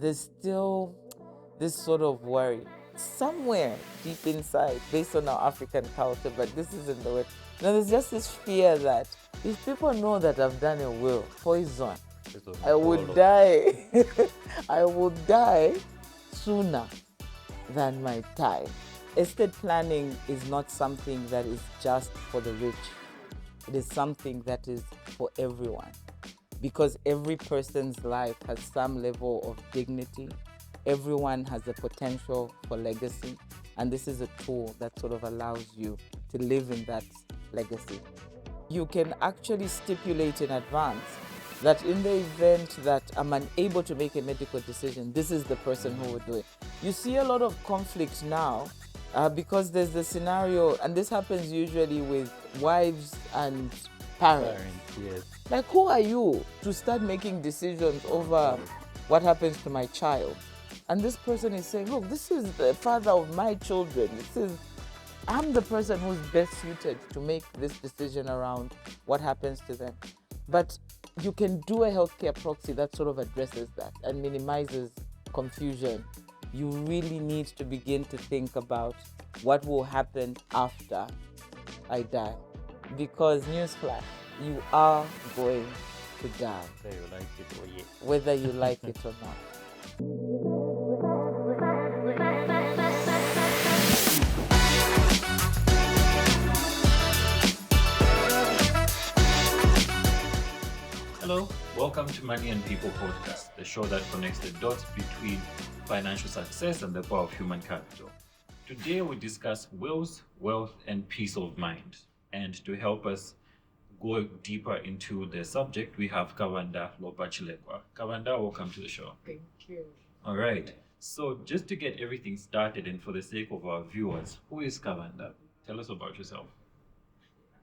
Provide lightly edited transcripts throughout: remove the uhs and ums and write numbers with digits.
there's still this sort of worry somewhere deep inside based on our African culture, but this isn't the way. Now, there's just this fear that if people know that I've done a will, poison, I would die. I would die sooner than my time. Estate planning is not something that is just for the rich. It is something that is for everyone, because every person's life has some level of dignity. Everyone has the potential for legacy, and this is a tool that sort of allows you to live in that legacy. You can actually stipulate in advance that in the event that I'm unable to make a medical decision, this is the person who will do it. You see a lot of conflict now because there's the scenario, and this happens usually with wives and parents. Yes. Like, who are you to start making decisions over what happens to my child? And this person is saying, look, this is the father of my children. I'm the person who's best suited to make this decision around what happens to them. But you can do a healthcare proxy that sort of addresses that and minimizes confusion. You really need to begin to think about what will happen after I die. Because, newsflash, you are going to die, Whether you like it or yet. whether you like it or not. Hello, welcome to Money and People podcast, the show that connects the dots between financial success and the power of human capital. Today we discuss wills, wealth, and peace of mind. And to help us go deeper into the subject, we have Kabanda Lopa Chilekwa. Kabanda, welcome to the show. Thank you. All right. So just to get everything started and for the sake of our viewers, who is Kabanda? Tell us about yourself.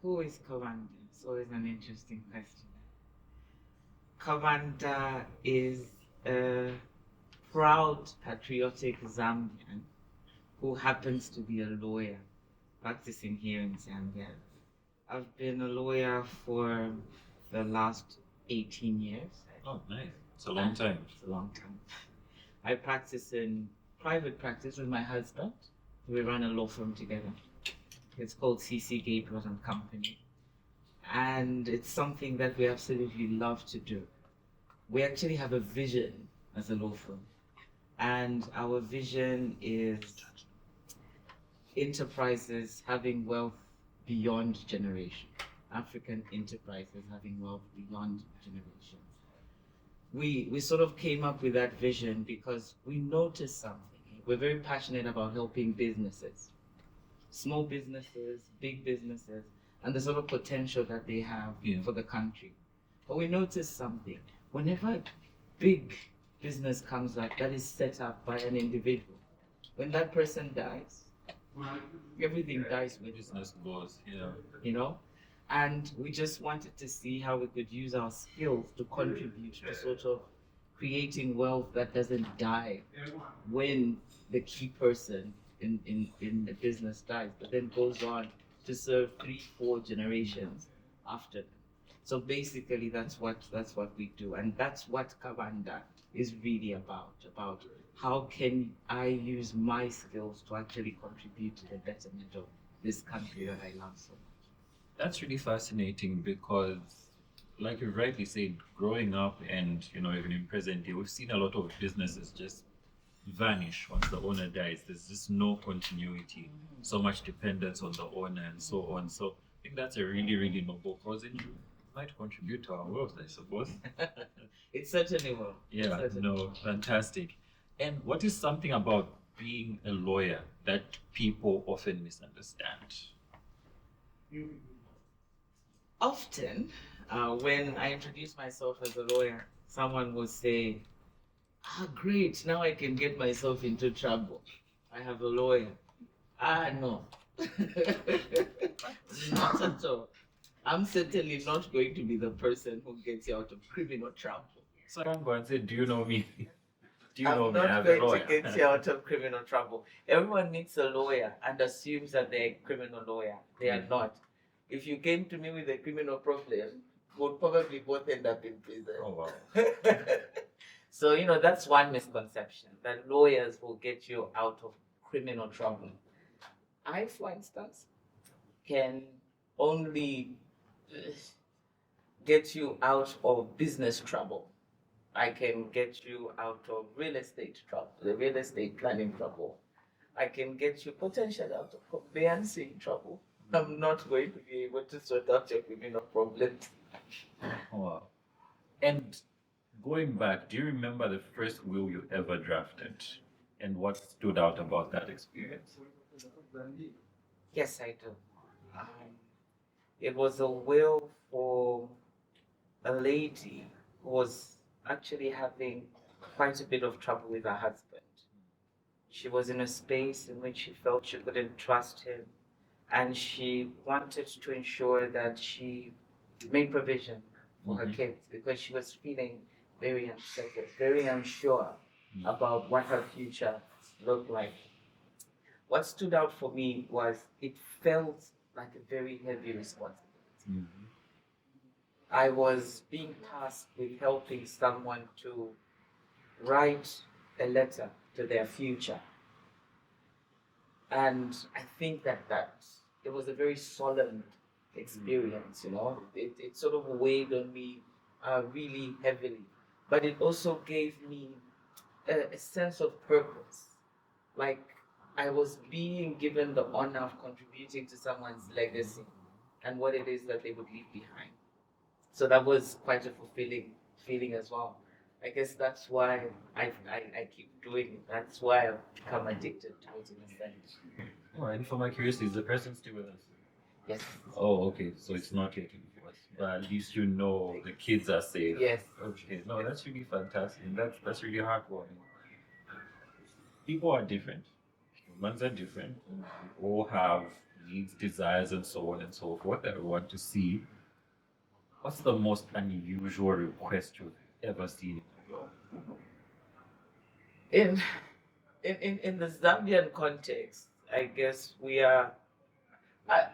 Who is Kabanda? It's always an interesting question. Kabanda is a proud, patriotic Zambian who happens to be a lawyer practicing here in Zambia. I've been a lawyer for the last 18 years. Oh, nice. It's a long time. It's a long time. I practice in private practice with my husband. We run a law firm together. It's called CCG Pro Company. And it's something that we absolutely love to do. We actually have a vision as a law firm. And our vision is enterprises having wealth beyond generation. African enterprises having wealth beyond generations. We sort of came up with that vision because we noticed something. We're very passionate about helping businesses, small businesses, big businesses, and the sort of potential that they have for the country. But we noticed something. Whenever a big business comes up that is set up by an individual, when that person dies, everything dies with Business goes, you know? And we just wanted to see how we could use our skills to contribute to sort of creating wealth that doesn't die when the key person in the business dies, but then goes on to serve 3-4 generations after them. So basically that's what we do, and that's what Kabanda is really about how can I use my skills to actually contribute to the betterment of this country that I love so much. That's really fascinating because, like you rightly said, growing up and even in present day, we've seen a lot of businesses just vanish once the owner dies. There's just no continuity, so much dependence on the owner and so on. So I think that's a really, really noble cause, and you might contribute to our wealth, I suppose. It certainly will. Yeah, fantastic. And what is something about being a lawyer that people often misunderstand? Often, when I introduce myself as a lawyer, someone will say, great, now I can get myself into trouble. I have a lawyer. No. Not at all. I'm certainly not going to be the person who gets you out of criminal trouble. So I can't go and say, do you know me? Do you I'm know me? I not have a going lawyer. to get you out of criminal trouble. Everyone needs a lawyer and assumes that they're a criminal lawyer. They are not. If you came to me with a criminal problem, we'll probably both end up in prison. Oh, wow. So, that's one misconception, that lawyers will get you out of criminal trouble. I, for instance, can only get you out of business trouble. I can get you out of real estate trouble, the real estate planning trouble. I can get you potentially out of conveyancing trouble. I'm not going to be able to sort out your criminal problems. Wow. And going back, do you remember the first will you ever drafted? And what stood out about that experience? Yes, I do. Um, it was a will for a lady who was actually having quite a bit of trouble with her husband. She was in a space in which she felt she couldn't trust him, and she wanted to ensure that she made provision for her kids because she was feeling very unsettled, very unsure about what her future looked like. What stood out for me was it felt like a very heavy responsibility. Mhm. I was being tasked with helping someone to write a letter to their future. And I think that it was a very solemn experience. It sort of weighed on me really heavily. But it also gave me a sense of purpose. Like I was being given the honor of contributing to someone's legacy and what it is that they would leave behind. So that was quite a fulfilling feeling as well. I guess that's why I keep doing it. That's why I've become addicted to it in a sense. Oh, and for my curiosity, is the person still with us? Yes. Oh, okay. So it's not yet enforced, but at least you know the kids are safe. Yes. Okay. No, that's really fantastic. And that's really heartwarming. People are different. Humans are different. We all have needs, desires, and so on and so forth that we want to see. What's the most unusual request you've ever seen in a will? In in the Zambian context, I guess we are. I,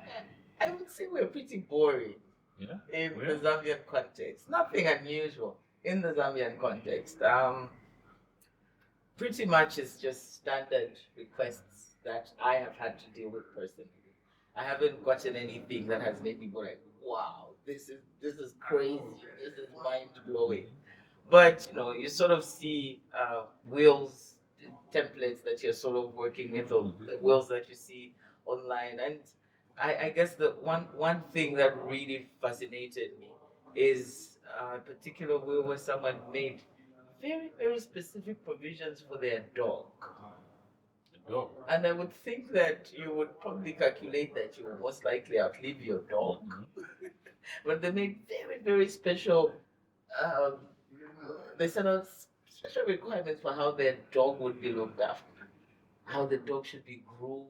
I would say we're pretty boring Yeah. in Where? the Zambian context. Nothing unusual in the Zambian context. Pretty much it's just standard requests that I have had to deal with personally. I haven't gotten anything that has made me go like, wow, this is crazy, this is mind blowing. But you sort of see wheels templates that you're sort of working with, or the wheels that you see online, and I guess the one thing that really fascinated me is a particular wheel where someone made very very specific provisions for their dog. The dog. And I would think that you would probably calculate that you will most likely outlive your dog. But they made very, very special, um, they set out special requirements for how their dog would be looked after, how the dog should be groomed,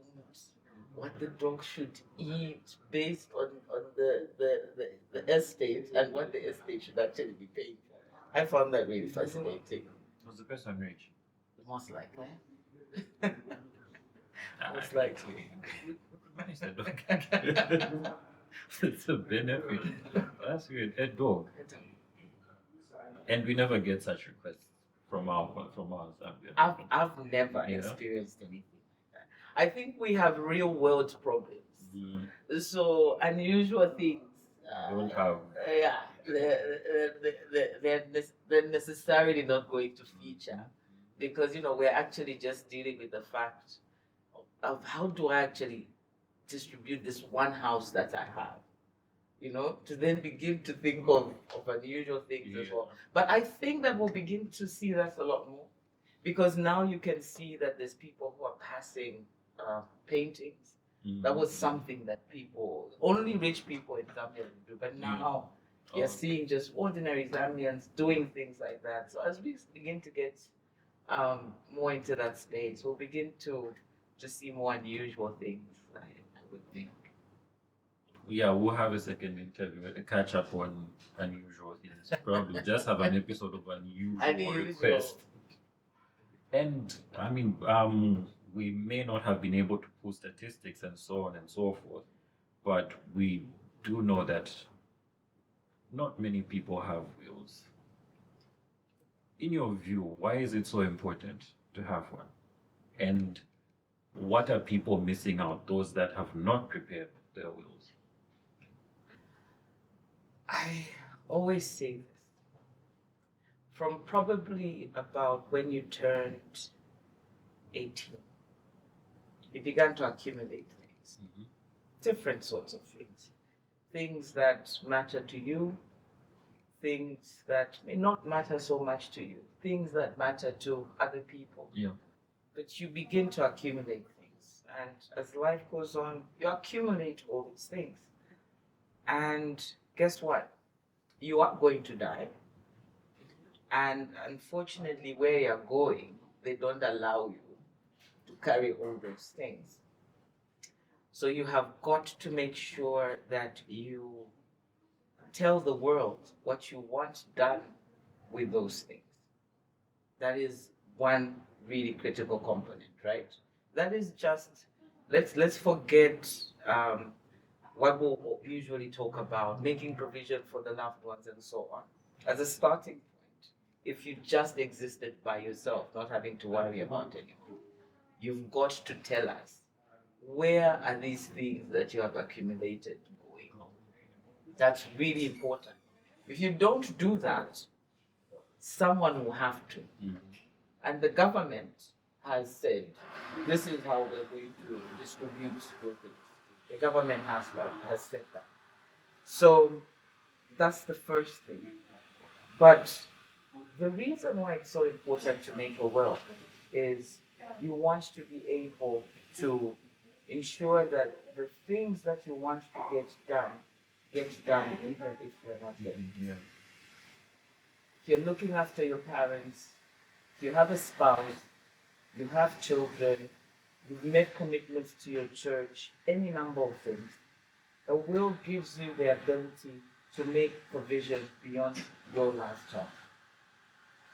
what the dog should eat based on the estate and what the estate should actually be paying for. I found that really fascinating. Was the person rich? Most likely. Ah, Most likely. Manage the dog. It's a benefit. That's weird. A dog. And we never get such requests from our Zambia. I've never Yeah. experienced anything like that. I think we have real world problems. So unusual things. Don't have. Yeah, they're necessarily not going to feature because we're actually just dealing with the fact of how do I actually distribute this one house that I have. To then begin to think of unusual things as well. But I think that we'll begin to see that a lot more because now you can see that there's people who are passing paintings. That was something that only rich people in Zambia would do. But now you're seeing just ordinary Zambians doing things like that. So as we begin to get more into that space, we'll begin to see more unusual things, I would think. Yeah, we'll have a second interview, a catch up on unusual things. Probably just have an episode of unusual request. And I mean, we may not have been able to pull statistics and so on and so forth, but we do know that not many people have wills. in your view, why is it so important to have one? And what are people missing out, those that have not prepared their wills? I always say this. From probably about when you turned 18, you began to accumulate things, different sorts of things. Things that matter to you, things that may not matter so much to you, things that matter to other people. Yeah. But you begin to accumulate things. And as life goes on, you accumulate all these things. And guess what? You are going to die. And unfortunately, where you're going, they don't allow you to carry all those things. So you have got to make sure that you tell the world what you want done with those things. That is one really critical component, right? That is just let's forget what we'll usually talk about, making provision for the loved ones and so on. As a starting point, if you just existed by yourself, not having to worry about anything, you've got to tell us, where are these things that you have accumulated going on? That's really important. If you don't do that, someone will have to. And the government has said, this is how we're going to distribute those things. The government has said that. So that's the first thing. But the reason why it's so important to make a will is you want to be able to ensure that the things that you want to get done even if you're not there. If you're looking after your parents, if you have a spouse, you have children, you've made commitments to your church, any number of things, a will gives you the ability to make provision beyond your lifetime.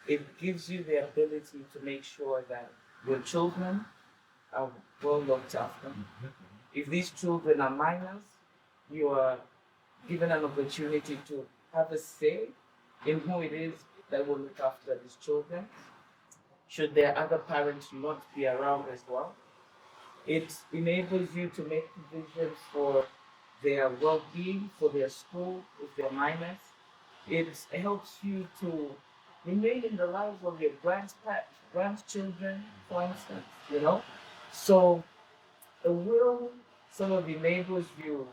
It gives you the ability to make sure that your children are well looked after. If these children are minors, you are given an opportunity to have a say in who it is that will look after these children. Should their other parents not be around as well, it enables you to make provisions for their well-being, for their school, if they're minors. It helps you to remain in the lives of your grandchildren, for instance, So a will sort of enables you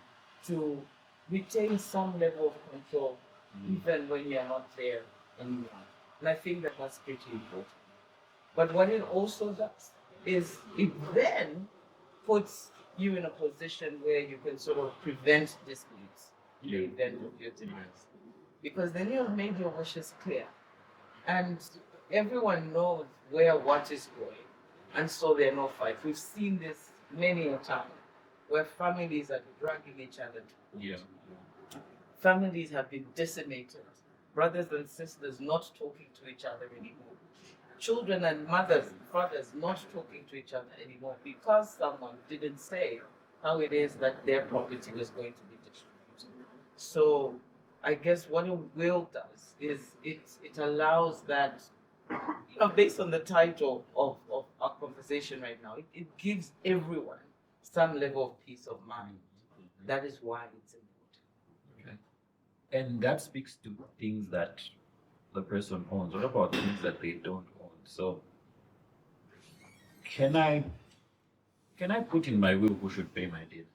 to retain some level of control, even when you're not there anymore. And I think that that's pretty important. But what it also does is it then puts you in a position where you can sort of prevent disputes in the event of your demise. Because then you have made your wishes clear. And everyone knows where what is going. And so there are no fights. We've seen this many a time where families are dragging each other. Families have been decimated. Brothers and sisters not talking to each other anymore. Children and mothers and fathers not talking to each other anymore because someone didn't say how it is that their property was going to be distributed. So I guess what a will does is it allows that, based on the title of our conversation right now, it gives everyone some level of peace of mind. That is why it's important. Okay. And that speaks to things that the person owns. What about things that they don't own? So can I put in my will who should pay my debt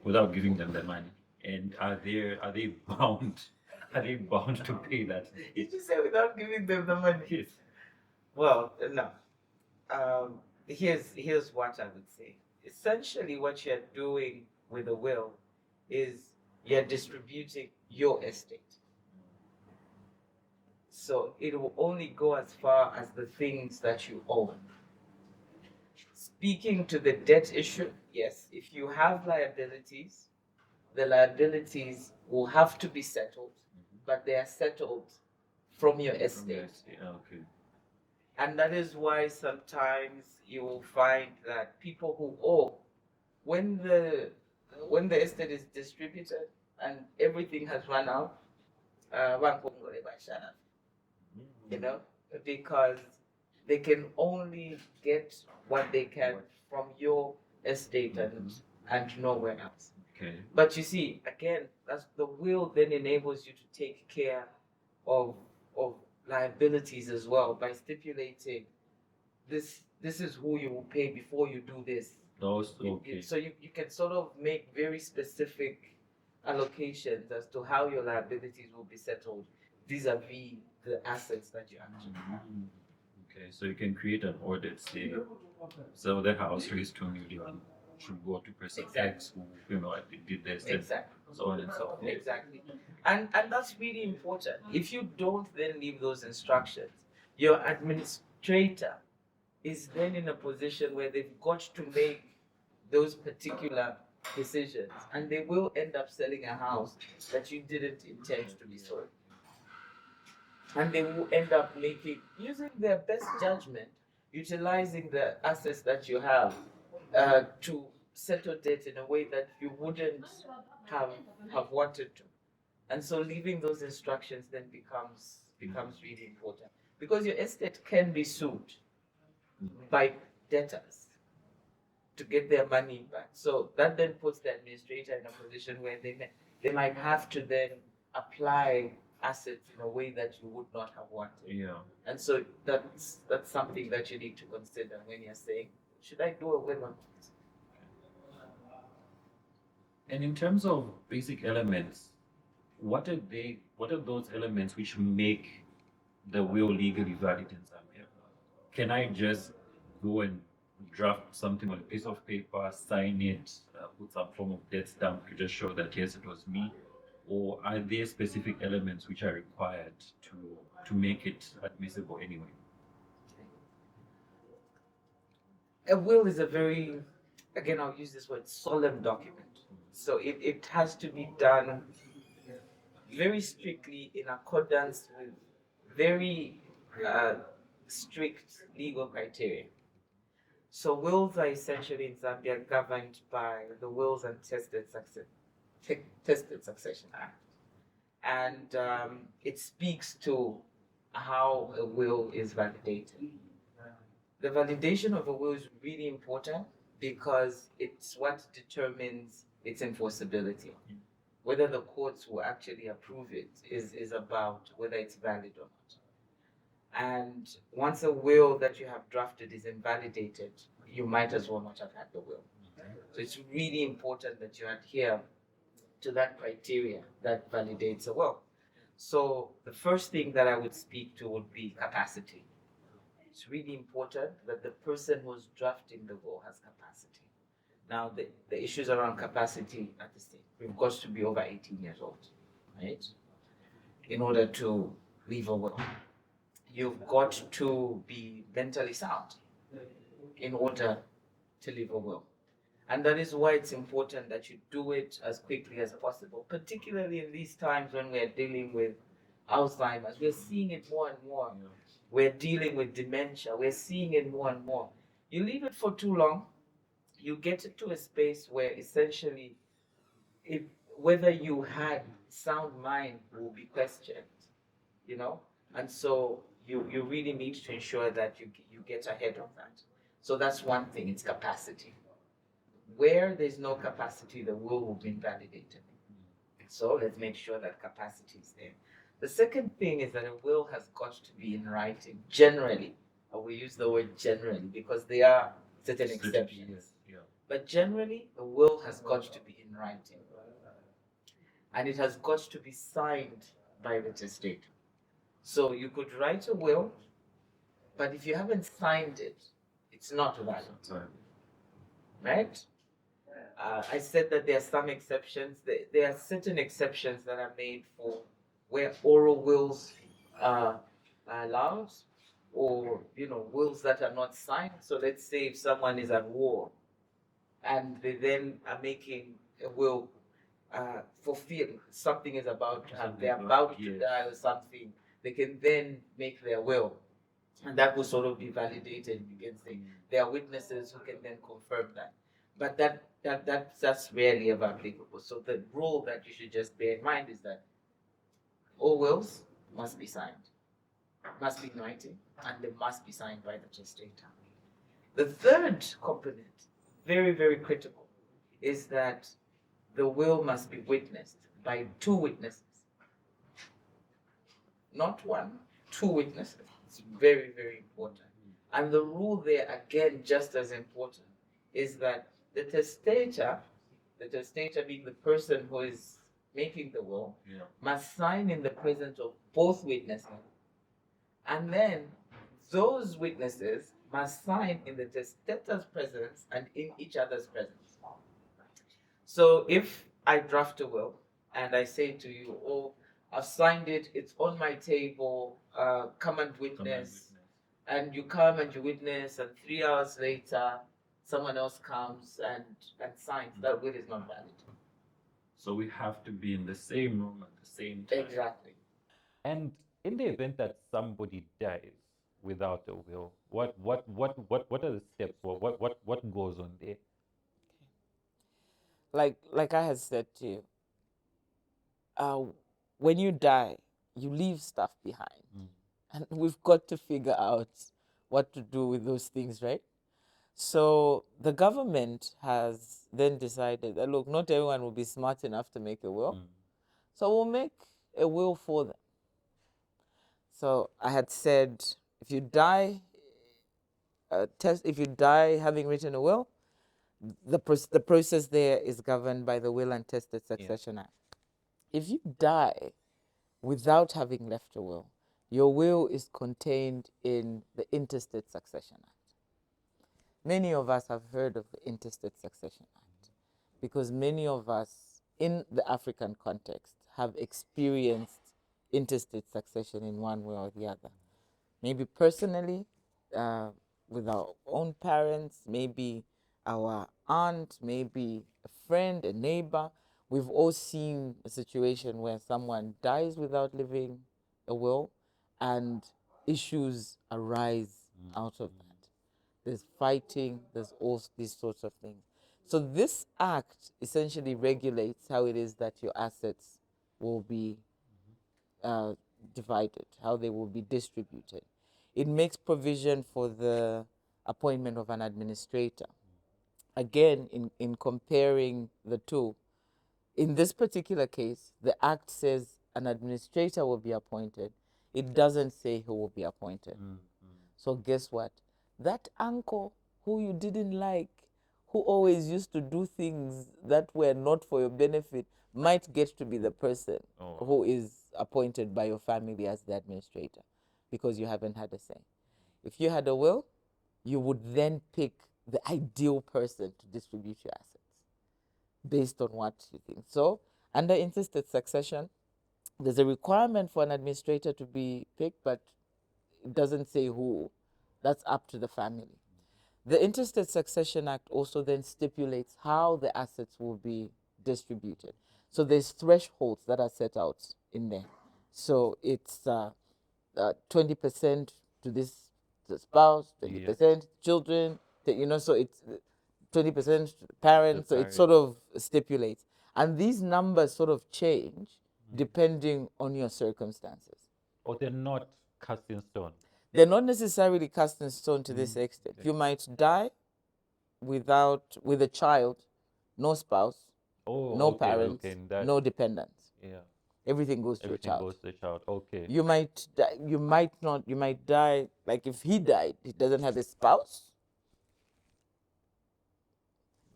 without giving them the money? And are they bound to pay that? Did you say without giving them the money? Yes. Well, no. Here's what I would say. Essentially, what you're doing with a will is you're distributing your estate. So it will only go as far as the things that you own. Speaking to the debt issue, yes, if you have liabilities, the liabilities will have to be settled, but they are settled from your estate. Okay. And that is why sometimes you will find that people who owe, when the estate is distributed and everything has run out, because they can only get what they can from your estate and nowhere else. Okay. But you see, again, that's the will then enables you to take care of of liabilities as well by stipulating this is who you will pay before you do this. Those okay. So you can sort of make very specific allocations as to how your liabilities will be settled vis-a-vis the assets that you actually have. Okay, so you can create an audit, say, so the house raised 2 million should go to person X who, did this, Exactly. so on and so forth. Exactly. And that's really important. If you don't then leave those instructions, your administrator is then in a position where they've got to make those particular decisions, and they will end up selling a house that you didn't intend to be sold. And they will end up using their best judgment, utilizing the assets that you have to settle debt in a way that you wouldn't have wanted to. And so leaving those instructions then becomes really important, because your estate can be sued by debtors to get their money back. So that then puts the administrator in a position where they might have to then apply assets in a way that you would not have wanted. Yeah. And so that's something that you need to consider when you're saying, should I do a will or not? And in terms of basic elements, what are those elements which make the will legally valid in Zambia? Can I just go and draft something on a piece of paper, sign it, put some form of death stamp to just show that yes, it was me? Or are there specific elements which are required to make it admissible anyway? A will is a very, again, I'll use this word, solemn document. So it has to be done very strictly in accordance with very strict legal criteria. So wills are essentially in Zambia governed by the Wills and Tested Succession Act. And it speaks to how a will is validated. The validation of a will is really important because it's what determines its enforceability. Whether the courts will actually approve it is about whether it's valid or not. And once a will that you have drafted is invalidated, you might as well not have had the will. So it's really important that you adhere to that criteria that validates a will. So the first thing that I would speak to would be capacity. It's really important that the person who's drafting the will has capacity. Now, the issues around capacity at the state, we've got to be over 18 years old, right? In order to leave a will. You've got to be mentally sound in order to leave a will. And that is why it's important that you do it as quickly as possible, particularly in these times when we're dealing with Alzheimer's. We're seeing it more and more. We're dealing with dementia. We're seeing it more and more. You leave it for too long, you get into a space where essentially whether you had sound mind will be questioned, and so you really need to ensure that you get ahead of that. So that's one thing, it's capacity. Where there's no capacity, the will be invalidated. So let's make sure that capacity is there. The second thing is that a will has got to be in writing, generally. We use the word generally because there are certain exceptions. Yeah. But generally, the will has got to be in writing. And it has got to be signed by the testator. So you could write a will, but if you haven't signed it, it's not valid. Sorry. Right? I said that there are some exceptions. There are certain exceptions that are made for where oral wills are allowed, or wills that are not signed. So let's say if someone is at war and they then are making a will for fear something is about to happen, they're about to die or something, they can then make their will. And that will sort of be validated. You can say there are witnesses who can then confirm that. But that's rarely ever applicable. So the rule that you should just bear in mind is that all wills must be signed. must be in writing, and they must be signed by the testator. The third component, very, very critical, is that the will must be witnessed by two witnesses. Not one, two witnesses. It's very, very important. And the rule there, again, just as important, is that the testator being the person who is making the will, must sign in the presence of both witnesses. And then those witnesses must sign in the testator's presence and in each other's presence. So if I draft a will and I say to you, oh, I've signed it, it's on my table, come and witness. And you come and you witness, and 3 hours later, someone else comes and signs, that will is not valid. So we have to be in the same room at the same time. Exactly. And in the event that somebody dies without a will, what are the steps? What goes on there? Like I had said to you, when you die, you leave stuff behind. And we've got to figure out what to do with those things, right? So the government has then decided that, look, not everyone will be smart enough to make a will. So we'll make a will for them. So I had said, if you die, having written a will, the process there is governed by the Will and Tested Succession Act. If you die without having left a will, your will is contained in the Intestate Succession Act. Many of us have heard of the Intestate Succession Act because many of us in the African context have experienced intestate succession in one way or the other. Maybe personally, with our own parents, maybe our aunt, maybe a friend, a neighbor. We've all seen a situation where someone dies without leaving a will and issues arise out of that. There's fighting, there's all these sorts of things. So this act essentially regulates how it is that your assets will be divided, how they will be distributed. It makes provision for the appointment of an administrator. Again, in comparing the two, in this particular case, the act says an administrator will be appointed. It doesn't say who will be appointed. So guess what? That uncle who you didn't like, who always used to do things that were not for your benefit, might get to be the person who is appointed by your family as the administrator because you haven't had a say. If you had a will, you would then pick the ideal person to distribute your assets based on what you think. So under intestate succession, there's a requirement for an administrator to be picked, but it doesn't say who. That's up to the family. The Intestate Succession Act also then stipulates how the assets will be distributed. So there's thresholds that are set out in there. So it's 20% to this the spouse, 20% children, so it's 20% parents, so it sort of stipulates. And these numbers sort of change depending on your circumstances. Or they're not cast in stone? They're not necessarily cast in stone to this extent. You might die with a child, no spouse, no parents, no dependents. Everything goes to the child. Everything goes to the child. Okay. You might die, you might die, like if he died, he doesn't have a spouse.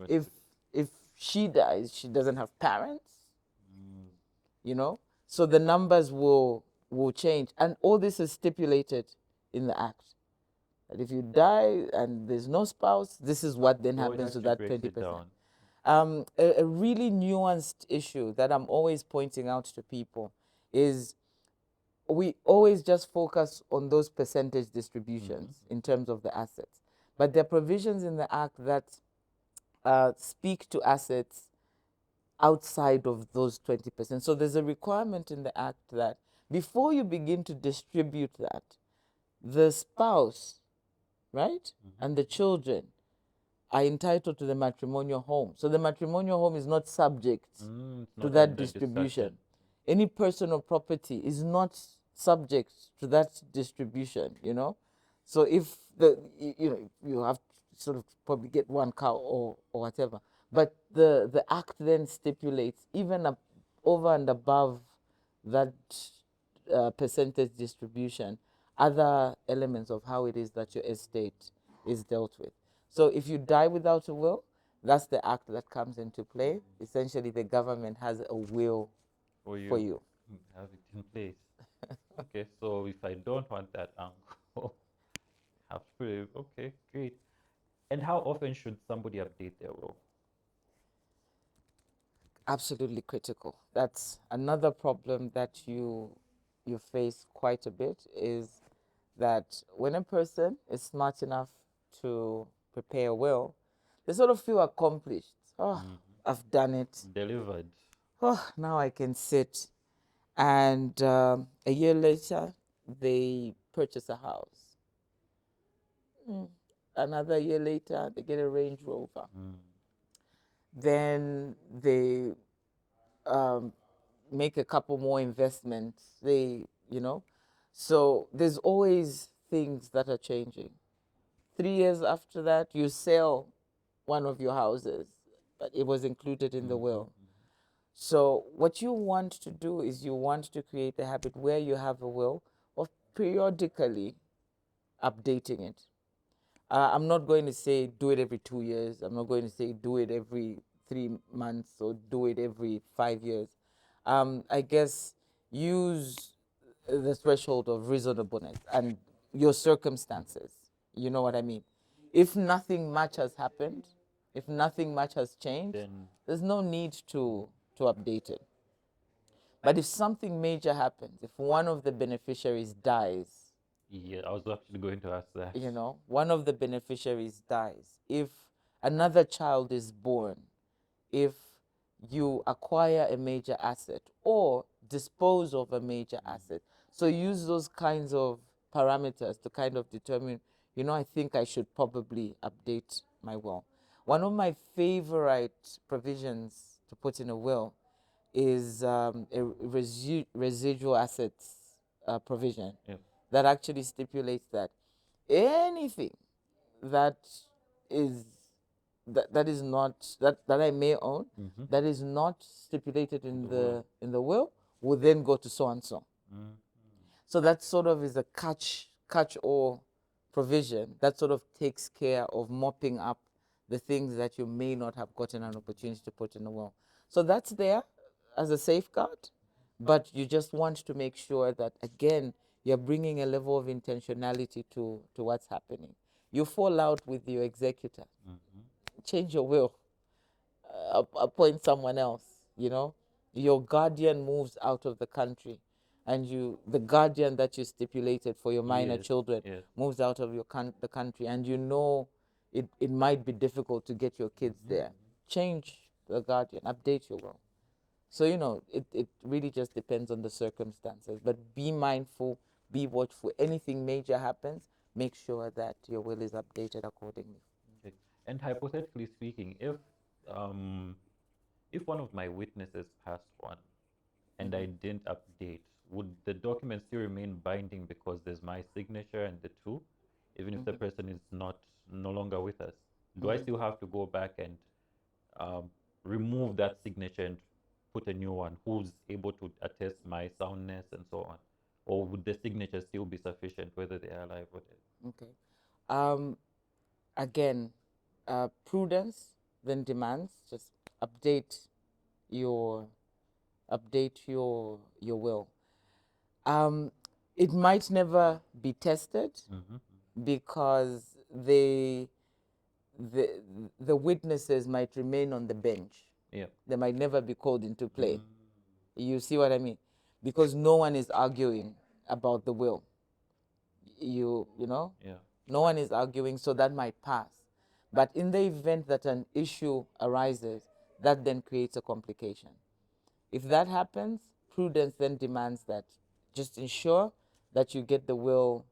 If she dies, she doesn't have parents. So the numbers will change. And all this is stipulated in the act. That if you die and there's no spouse, this is what then happens to that 20%. A really nuanced issue that I'm always pointing out to people is we always just focus on those percentage distributions in terms of the assets. But there are provisions in the act that speak to assets outside of those 20%. So there's a requirement in the act that before you begin to distribute that, the spouse, right, and the children are entitled to the matrimonial home. So the matrimonial home is not subject to that distribution. Any personal property is not subject to that distribution, you know. So if you know, you have to sort of probably get one cow or whatever, but the act then stipulates even over and above that percentage distribution, other elements of how it is that your estate is dealt with. So if you die without a will, that's the act that comes into play. Essentially, the government has a will For you. for you. Have it in place. Okay, so if I don't want that uncle, have to put it. Okay, great. And how often should somebody update their will? Absolutely critical. That's another problem that you face quite a bit, is that when a person is smart enough to prepare a will, they sort of feel accomplished. Oh, I've done it. Delivered. Oh, now I can sit. And a year later, they purchase a house. Another year later, they get a Range Rover. Then they make a couple more investments. So there's always things that are changing. 3 years after that, you sell one of your houses, but it was included in the will. So what you want to do is you want to create a habit where you have a will of periodically updating it. I'm not going to say do it every 2 years. I'm not going to say do it every 3 months or do it every 5 years. I guess use the threshold of reasonableness and your circumstances. You know what I mean? If nothing much has happened, if nothing much has changed, Then there's no need to update it. But if something major happens, if one of the beneficiaries dies, yeah, I was actually going to ask that. you know, one of the beneficiaries dies, if another child is born, if you acquire a major asset or dispose of a major asset. So use those kinds of parameters to kind of determine, you know, I think I should probably update my will. One of my favorite provisions to put in a will is a residual assets provision Yep. that actually stipulates that anything that is that is not that I may own that is not stipulated in the will will then go to so and so. So that sort of is a catch all provision that sort of takes care of mopping up the things that you may not have gotten an opportunity to put in the will. So that's there as a safeguard, but you just want to make sure that again you're bringing a level of intentionality to what's happening. You fall out with your executor, change your will, appoint someone else, you know. Your guardian moves out of the country, and the guardian that you stipulated for your minor Yes, children yes. moves out of the country, and you know it might be difficult to get your kids there. Change the guardian, update your will. So, you know, it really just depends on the circumstances. But be mindful, be watchful. Anything major happens, make sure that your will is updated accordingly. Okay. And hypothetically speaking, um if one of my witnesses passed on and I didn't update, would the document still remain binding because there's my signature and the two, even if the person is no longer with us? Do I still have to go back and remove that signature and put a new one who's able to attest my soundness and so on? Or would the signature still be sufficient whether they are alive or dead? Okay. Um, Again, prudence then demands just update your your will. It might never be tested because the the witnesses might remain on the bench. Yeah. They might never be called into play. You see what I mean? Because no one is arguing about the will. You know? Yeah. No one is arguing, so that might pass. But in the event that an issue arises, that then creates a complication. If that happens, prudence then demands that just ensure that you get the will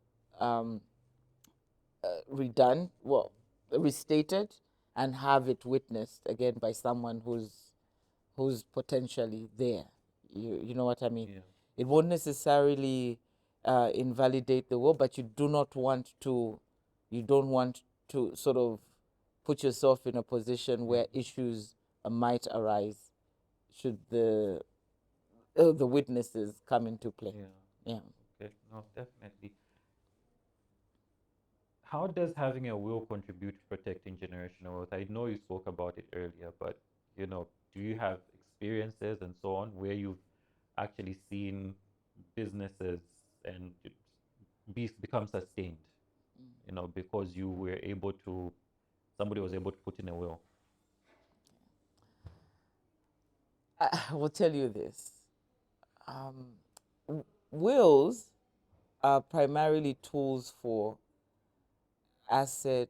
redone, well, restated, and have it witnessed again by someone who's potentially there. You know what I mean? Yeah. It won't necessarily invalidate the will, but you don't want to sort of put yourself in a position where issues might arise should the witnesses come into play. Yeah. Okay. No, definitely. How does having a will contribute to protecting generational wealth? I know you spoke about it earlier, but do you have experiences and so on where you've actually seen businesses and become sustained, because somebody was able to put in a will? I will tell you this. Wills are primarily tools for asset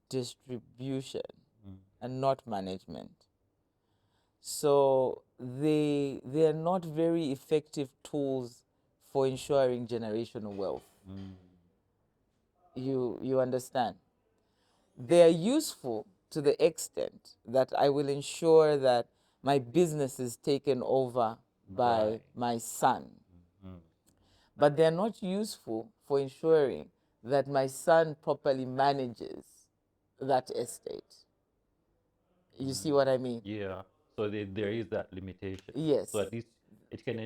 distribution and not management. So they're not very effective tools for ensuring generational wealth. You understand? They're useful to the extent that I will ensure that my business is taken over by Right. my son. But they're not useful for ensuring that my son properly manages that estate. You see what I mean? Yeah. So there is that limitation. Yes. So at least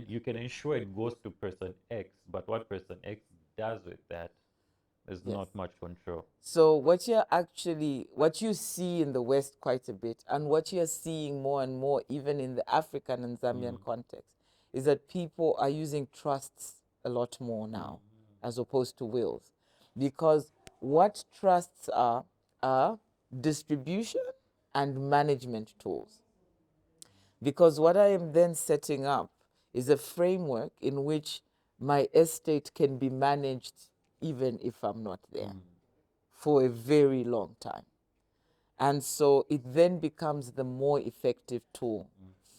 you can ensure it goes to person X, but what person X does with that, there's Yes. not much control. So what you see in the West quite a bit, and what you're seeing more and more, even in the African and Zambian context, is that people are using trusts a lot more now, as opposed to wills. Because what trusts are distribution and management tools. Because what I am then setting up is a framework in which my estate can be managed even if I'm not there for a very long time. And so it then becomes the more effective tool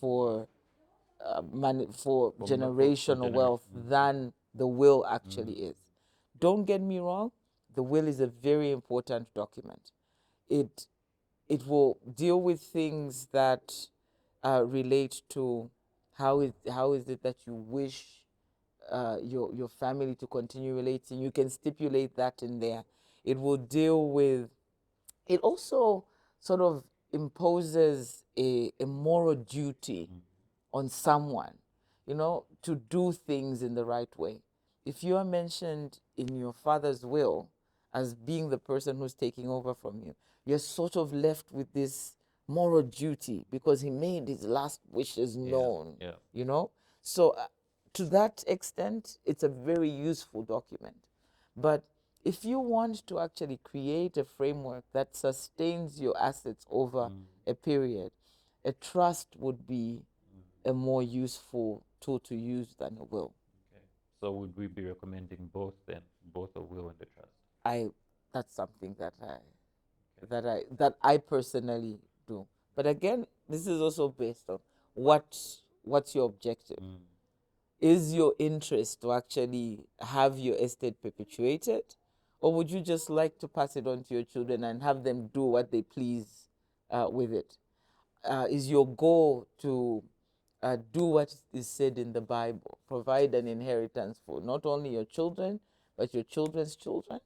for generational wealth than the will actually is. Don't get me wrong, the will is a very important document. It will deal with things that relate to how is it that you wish your family to continue relating. You can stipulate that in there. It will deal with. It also sort of imposes a moral duty on someone, to do things in the right way. If you are mentioned in your father's will as being the person who's taking over from you, you're sort of left with this moral duty because he made his last wishes known. Yeah. So to that extent, it's a very useful document. But if you want to actually create a framework that sustains your assets over a period, a trust would be a more useful tool to use than a will. Okay. So would we be recommending both then, both a will and a trust? That's something that I personally do. But again, this is also based on what's your objective. Is your interest to actually have your estate perpetuated, or would you just like to pass it on to your children and have them do what they please with it? Is your goal to do what is said in the Bible, provide an inheritance for not only your children, but your children's children?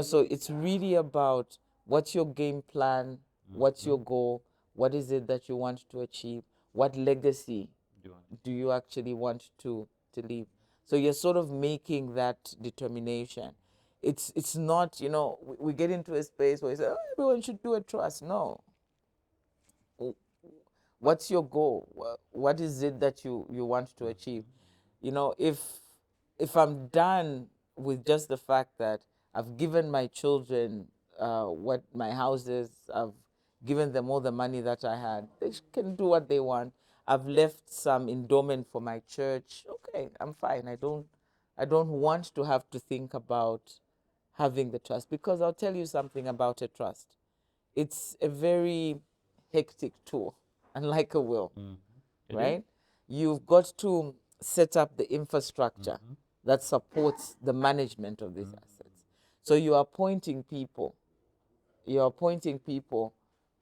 So it's really about what's your game plan, what's your goal, what is it that you want to achieve, what legacy do you actually want to leave? So you're sort of making that determination. It's not, we get into a space where we say, oh, everyone should do a trust. No. What's your goal? What is it that you want to achieve? If I'm done with just the fact that I've given my children what my house is, I've given them all the money that I had, they can do what they want. I've left some endowment for my church. Okay, I'm fine. I don't want to have to think about having the trust, because I'll tell you something about a trust. It's a very hectic tool, unlike a will, right? You've got to set up the infrastructure that supports the management of these assets. So you're appointing people,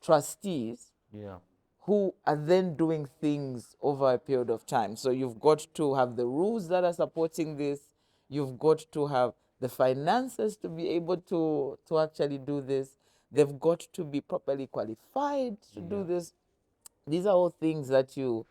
trustees, who are then doing things over a period of time. So you've got to have the rules that are supporting this, You've got to have the finances to be able to actually do this. They've got to be properly qualified to do this. These are all things that you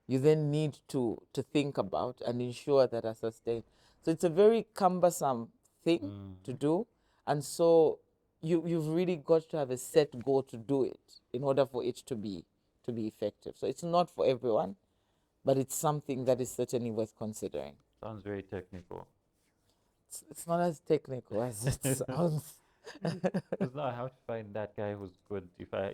then need to think about and ensure that are sustained. So it's a very cumbersome thing to do, and so you've really got to have a set goal to do it in order for it to be effective. So it's not for everyone, but it's something that is certainly worth considering. Sounds very technical. It's not as technical as it sounds. Because now I have to find that guy who's good. If I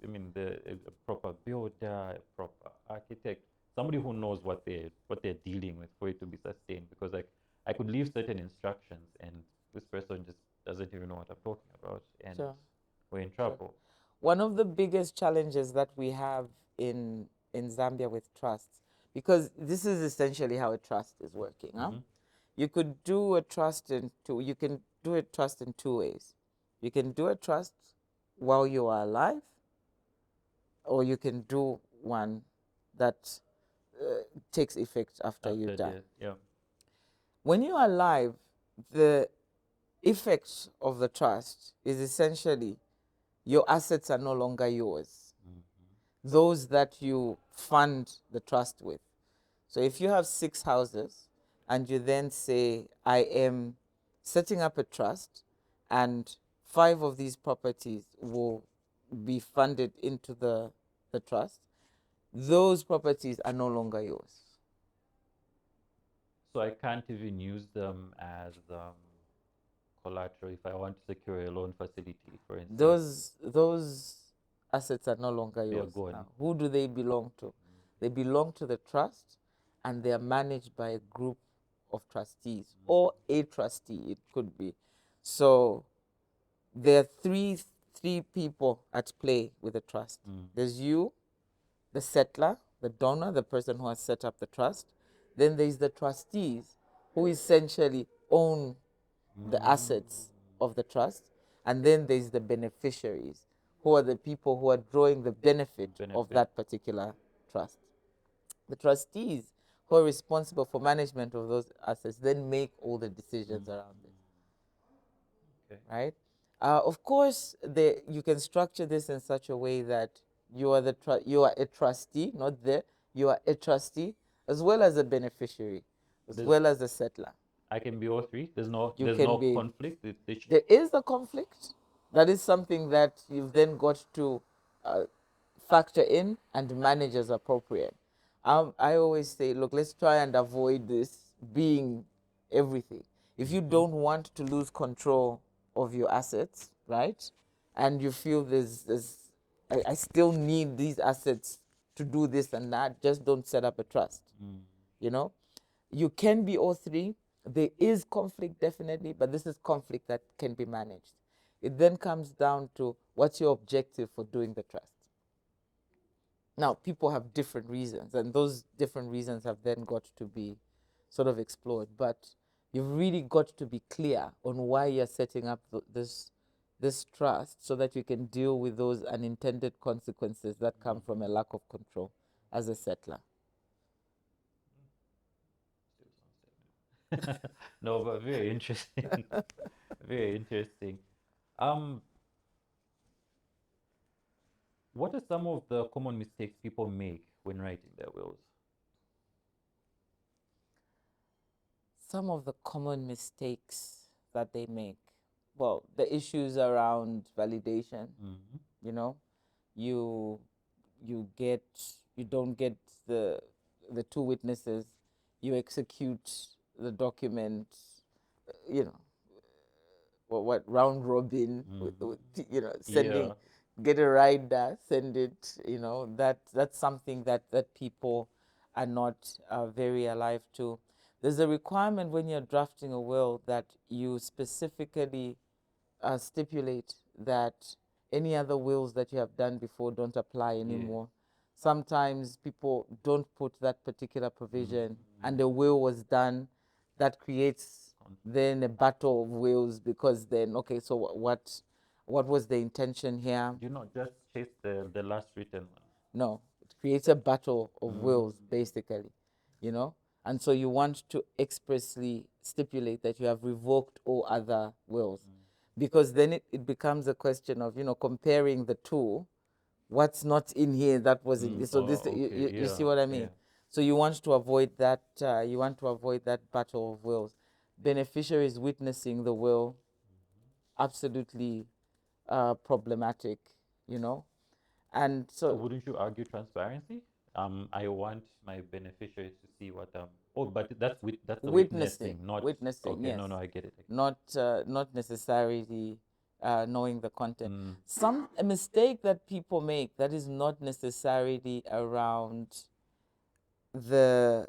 mean a proper builder, a proper architect, somebody who knows what they're dealing with for it to be sustained. Because like I could leave certain instructions, and this person just doesn't even know what I'm talking about, and Sure. we're in trouble. One of the biggest challenges that we have in Zambia with trusts, because this is essentially how a trust is working. Huh? You could do a trust in two. You can do a trust in two ways. You can do a trust while you are alive, or you can do one that takes effect after you die. Yeah. When you are alive, the effect of the trust is essentially your assets are no longer yours. Those that you fund the trust with. So if you have 6 houses and you then say, I am setting up a trust and 5 of these properties will be funded into the trust, those properties are no longer yours. So I can't even use them as collateral if I want to secure a loan facility, for instance. Those assets are no longer They are yours gone. now. Who do they belong to? They belong to the trust, and they are managed by a group of trustees or a trustee. It could be. So there are three people at play with the trust. There's you, the settler, the donor, the person who has set up the trust. Then there's the trustees, who essentially own the assets of the trust. And then there's the beneficiaries, who are the people who are drawing the benefit of that particular trust. The trustees, who are responsible for management of those assets, then make all the decisions around it. Okay. Right? Of course, you can structure this in such a way that you are you are a trustee, not the, you are a trustee, as well as a beneficiary, as well as a settler. I can be all three. There's no conflict. There is a conflict. That is something that you've then got to factor in and manage as appropriate. I always say, look, let's try and avoid this being everything. If you don't want to lose control of your assets, right, and you feel I still need these assets to do this and that, just don't set up a trust. You know, you can be all three. There is conflict, definitely, but this is conflict that can be managed. It then comes down to what's your objective for doing the trust. Now, people have different reasons, and those different reasons have then got to be sort of explored. But you've really got to be clear on why you're setting up this trust, so that you can deal with those unintended consequences that come from a lack of control as a settler. No, but very interesting. Very interesting. What are some of the common mistakes people make when writing their wills? Some of the common mistakes that they make. Well, the issues around validation. You know, you don't get the two witnesses. You execute the document. You know, what round robin. You know, sending. Yeah. Get a rider, send it. You know, that's something that people are not very alive to. There's a requirement when you're drafting a will that you specifically stipulate that any other wills that you have done before don't apply anymore. Sometimes people don't put that particular provision, and a will was done that creates then a battle of wills, because then, okay, so what was the intention here? Do you not just chase the last written one? No, it creates a battle of wills, basically, you know. And so you want to expressly stipulate that you have revoked all other wills. Because then it becomes a question of, comparing the two, what's not in here that was in this. So this, you see what I mean? So you want to avoid that, battle of wills. Beneficiaries witnessing the will, absolutely problematic, And So so wouldn't you argue transparency? I want my beneficiaries to see what but that's the witnessing, not witnessing, okay. yes. No, I get it. Not necessarily knowing the content. A mistake that people make that is not necessarily around the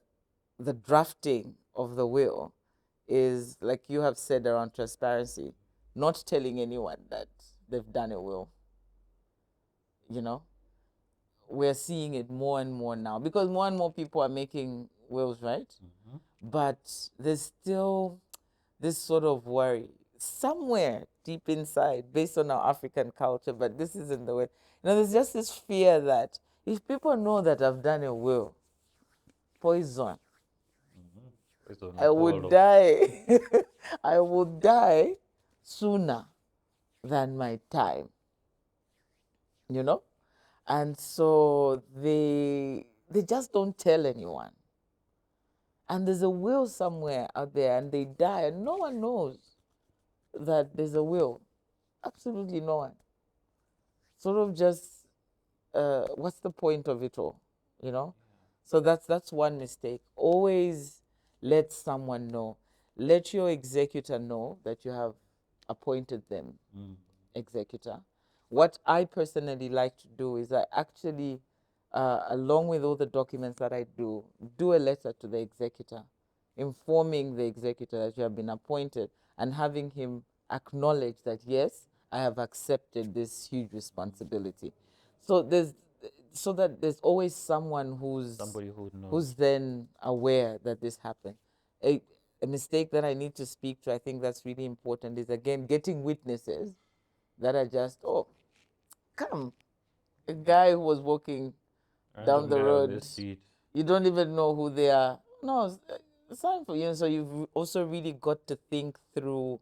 drafting of the will is, like you have said, around transparency, not telling anyone that they've done a will. We're seeing it more and more now because more and more people are making wills, right? But there's still this sort of worry somewhere deep inside, based on our African culture, but this isn't the way. There's just this fear that if people know that I've done a will, poison, So I would die. I would die sooner than my time. And so they just don't tell anyone. And there's a will somewhere out there, and they die, and no one knows that there's a will. Absolutely no one. Sort of just, what's the point of it all? So that's one mistake. Always let someone know. Let your executor know that you have appointed them executor. What I personally like to do is I actually, along with all the documents that I do a letter to the executor, informing the executor that you have been appointed and having him acknowledge that, yes, I have accepted this huge responsibility. So that there's always someone somebody who knows. who's then aware that this happened. A mistake that I need to speak to, I think that's really important, is again getting witnesses that are just, oh, come, a guy who was walking down the road, you don't even know who they are. No, it's time for you. So you've also really got to think through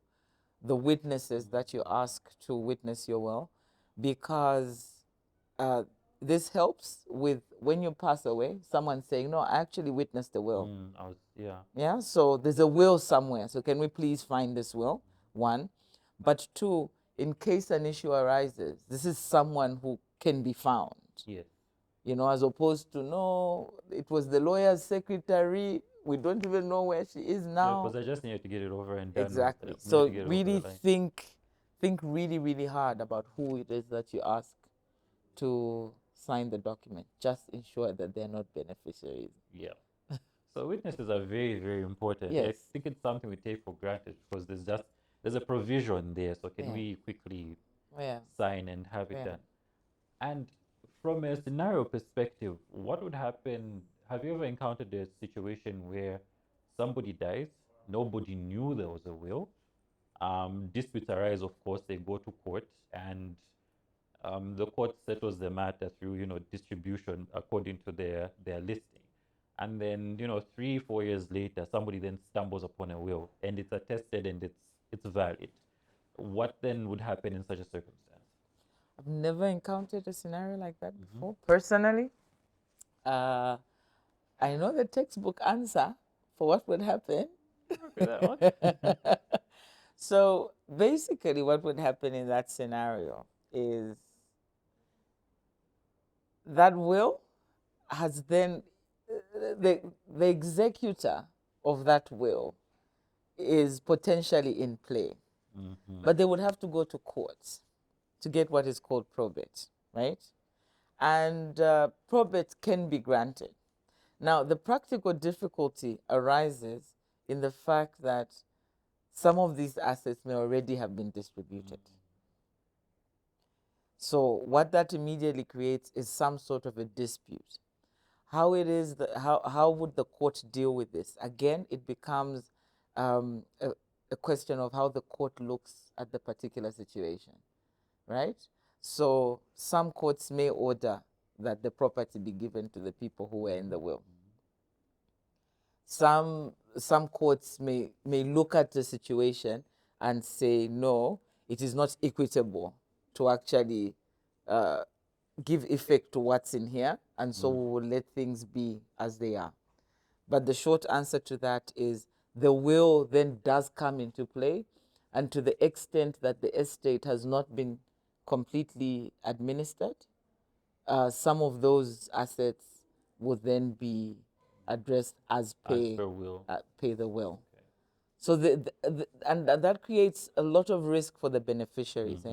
the witnesses that you ask to witness your will, because this helps with when you pass away, someone saying, no, I actually witnessed the will. Yeah, so there's a will somewhere. So can we please find this will? One. But two, in case an issue arises, this is someone who can be found. Yes. As opposed to, no, it was the lawyer's secretary. We don't even know where she is now. Because I just needed to get it over and done. Exactly. So really think really, really hard about who it is that you ask to sign the document. Just ensure that they're not beneficiaries. Yeah. So witnesses are very, very important. Yes. I think it's something we take for granted because there's a provision there. So can we quickly sign and have it done? And from a scenario perspective, what would happen? Have you ever encountered a situation where somebody dies, nobody knew there was a will? Disputes arise, of course, they go to court, and the court settles the matter through, distribution according to their listing. And then, 3-4 years later, somebody then stumbles upon a will, and it's attested and it's valid. What then would happen in such a circumstance? I've never encountered a scenario like that before. Personally, I know the textbook answer for what would happen. So basically, what would happen in that scenario is that will has then, the executor of that will is potentially in play. But they would have to go to court to get what is called probate, right? And probate can be granted. Now, the practical difficulty arises in the fact that some of these assets may already have been distributed. So what that immediately creates is some sort of a dispute. How would the court deal with this? Again, it becomes a question of how the court looks at the particular situation, right? So some courts may order that the property be given to the people who were in the will. Some courts may look at the situation and say no, it is not equitable to actually give effect to what's in here, and so we will let things be as they are. But the short answer to that is the will then does come into play, and to the extent that the estate has not been completely administered, some of those assets will then be addressed as pay, per will. pay the will. Okay. So and that creates a lot of risk for the beneficiaries,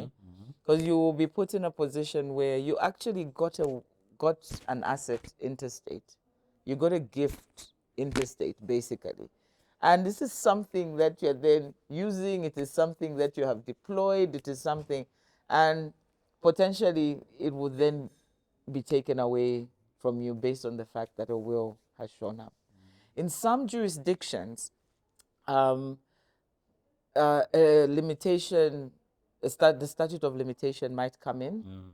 because you will be put in a position where you actually got an asset interstate, you got a gift interstate basically, and this is something that you're then using. It is something that you have deployed. It is something, and potentially it would then be taken away from you based on the fact that a will has shown up. In some jurisdictions, a limitation, the statute of limitation might come in.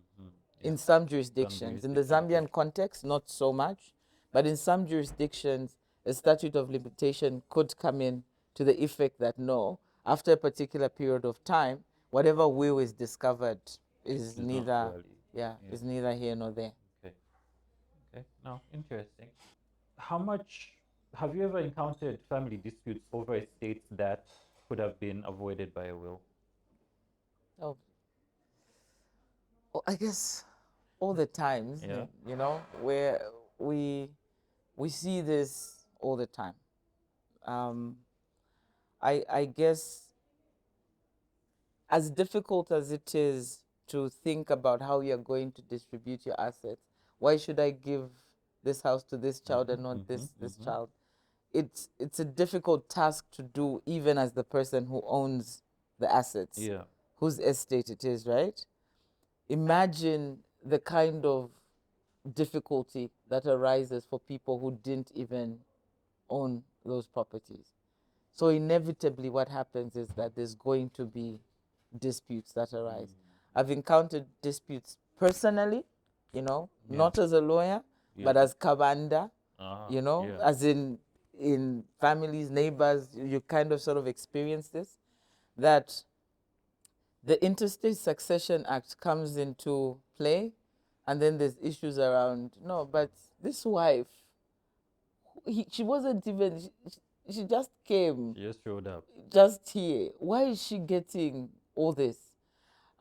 In some jurisdictions. In the Zambian context, not so much, but in some jurisdictions, a statute of limitation could come in to the effect that no, after a particular period of time, whatever will is discovered is neither, is neither here nor there. Okay. Okay. Now, interesting. How much have you ever encountered family disputes over estates that could have been avoided by a will? Oh, I guess all the times, Yeah. you know, where we see this all the time. I guess as difficult as it is to think about how you're going to distribute your assets, why should I give this house to this child and not this child? It's a difficult task to do, even as the person who owns the assets, Yeah. whose estate it is, right? Imagine the kind of difficulty that arises for people who didn't even own those properties. So inevitably what happens is that there's going to be disputes that arise. I've encountered disputes personally, you know, not as a lawyer, but as Kabanda, you know, as in families, neighbors, you kind of sort of experience this, that the Interstate Succession Act comes into play, and then there's issues around, no, but this wife, she wasn't even, she just came. She just showed up. Just here. Why is she getting all this?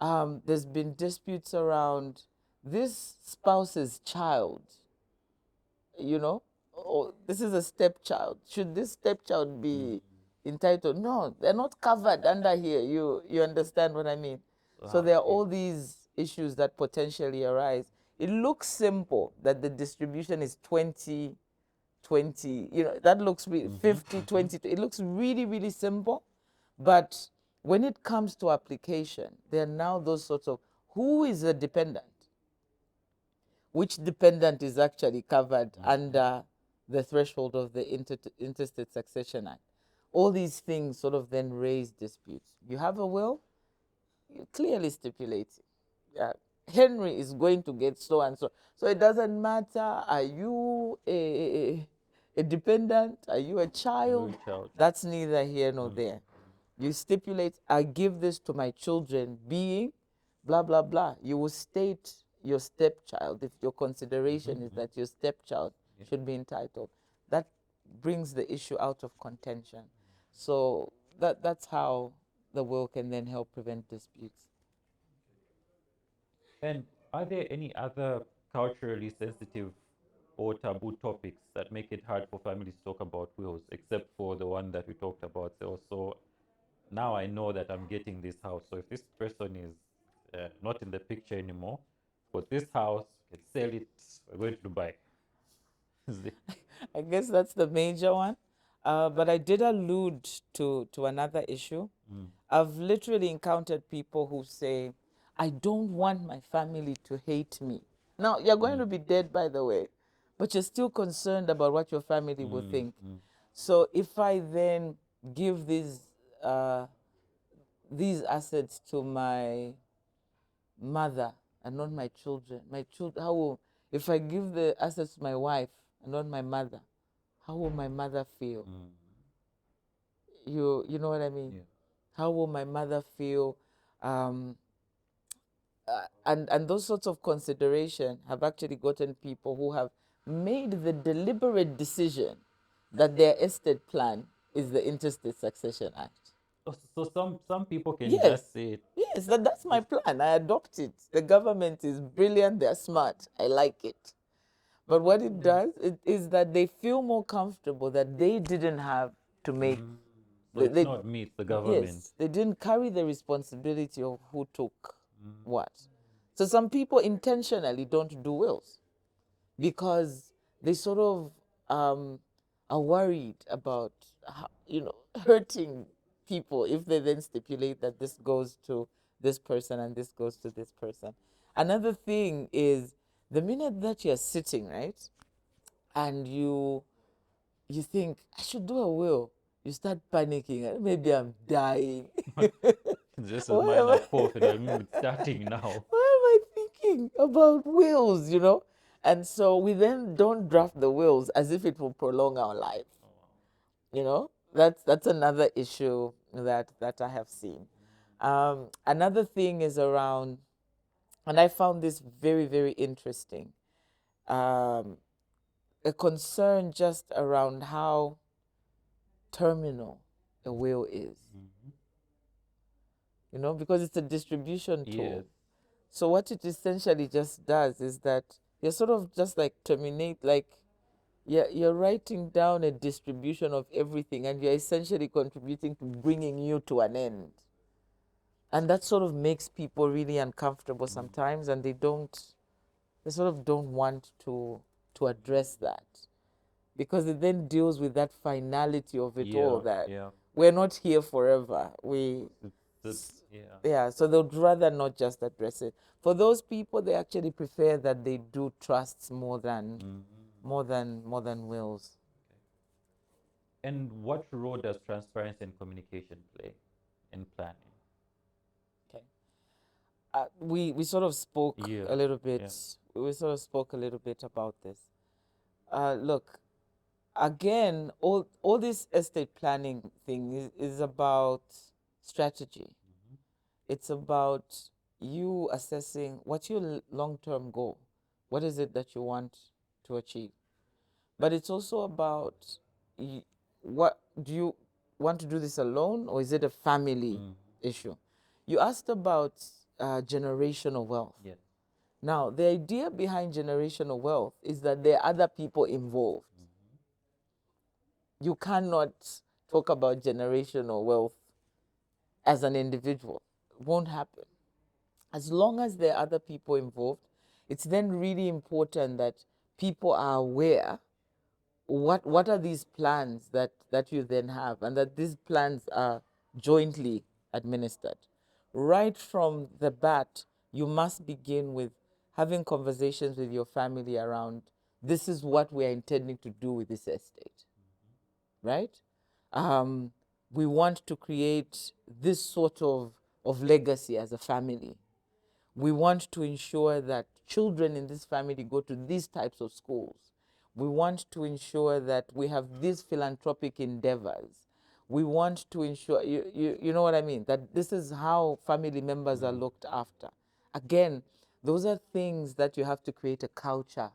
There's been disputes around this spouse's child, you know, or this is a stepchild. Should this stepchild be entitled? No, they're not covered under here. You understand what I mean? So there are all these issues that potentially arise. It looks simple that the distribution is 20, you know, that looks really 50, 20. It looks really, really simple. But when it comes to application, there are now those sorts of, who is a dependent? Which dependent is actually covered under the threshold of the Interstate Succession Act? All these things sort of then raise disputes. You have a will, you clearly stipulate it. Henry is going to get so and so. So it doesn't matter, are you a dependent? Are you a child? That's neither here nor there. You stipulate, I give this to my children, being blah, blah, blah. You will state your stepchild, if your consideration is that your stepchild should be entitled. That brings the issue out of contention. So that's how the will can then help prevent disputes. And are there any other culturally sensitive or taboo topics that make it hard for families to talk about wills, except for the one that we talked about? So now I know that I'm getting this house. So if this person is not in the picture anymore, but this house, can sell it, we're going to Dubai. I guess that's the major one. But I did allude to another issue. I've literally encountered people who say, I don't want my family to hate me. Now, you're going to be dead, by the way, but you're still concerned about what your family will think. So if I then give these assets to my mother and not my children, how will, if I give the assets to my wife and not my mother, how will my mother feel? Mm. You know what I mean? Yeah. How will my mother feel? Um, and those sorts of consideration have actually gotten people who have made the deliberate decision that their estate plan is the Interstate Succession Act. So some people can Yes. just say, Yes, that's my plan. I adopt it. The government is brilliant, they're smart. I like it. But what it does is that they feel more comfortable that they didn't have to make. so it's not me, it's the government. Yes, they didn't carry the responsibility of who took what. So some people intentionally don't do wills because they sort of are worried about hurting people if they then stipulate that this goes to this person and this goes to this person. Another thing is the minute that you're sitting, right, and you think I should do a will, you start panicking. Maybe I'm dying. This is Why my am I- fourth, and I'm starting now. Why am I thinking about wills, And so we then don't draft the wills as if it will prolong our life. That's another issue that I have seen. Another thing is around, and I found this very, very interesting, a concern just around how terminal a will is. Because it's a distribution tool. Yes. So what it essentially just does is that you're sort of just like terminate, like you're writing down a distribution of everything, and you're essentially contributing to bringing you to an end. And that sort of makes people really uncomfortable sometimes, and they sort of don't want to address that, because it then deals with that finality of it all, that we're not here forever. Yeah, so they'd rather not just address it. For those people, they actually prefer that they do trusts more than wills. And what role does transparency and communication play in planning? Okay. We sort of spoke a little bit. Yeah. We sort of spoke a little bit about this. Look, again, all this estate planning thing is about strategy. It's about you assessing what's your long-term goal. What is it that you want to achieve? But it's also about what do you want to do this alone, or is it a family issue? You asked about generational wealth. Yes. Now, the idea behind generational wealth is that there are other people involved. You cannot talk about generational wealth as an individual. It won't happen. As long as there are other people involved, it's then really important that people are aware what are these plans that you then have, and that these plans are jointly administered. Right from the bat, you must begin with having conversations with your family around, this is what we are intending to do with this estate, right? We want to create this sort of legacy as a family. We want to ensure that children in this family go to these types of schools. We want to ensure that we have these philanthropic endeavors. We want to ensure, you know what I mean, that this is how family members are looked after. Again, those are things that you have to create a culture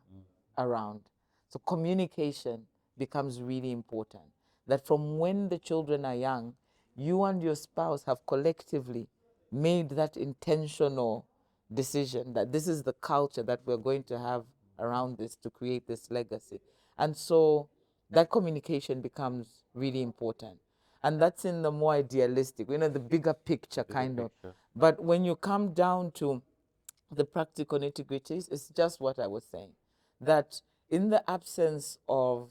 around. So communication becomes really important. That from when the children are young, you and your spouse have collectively made that intentional decision that this is the culture that we're going to have around this to create this legacy. And so that communication becomes really important. And that's in the more idealistic, the bigger picture kind of. But when you come down to the practical nitty-gritties, it's just what I was saying, that in the absence of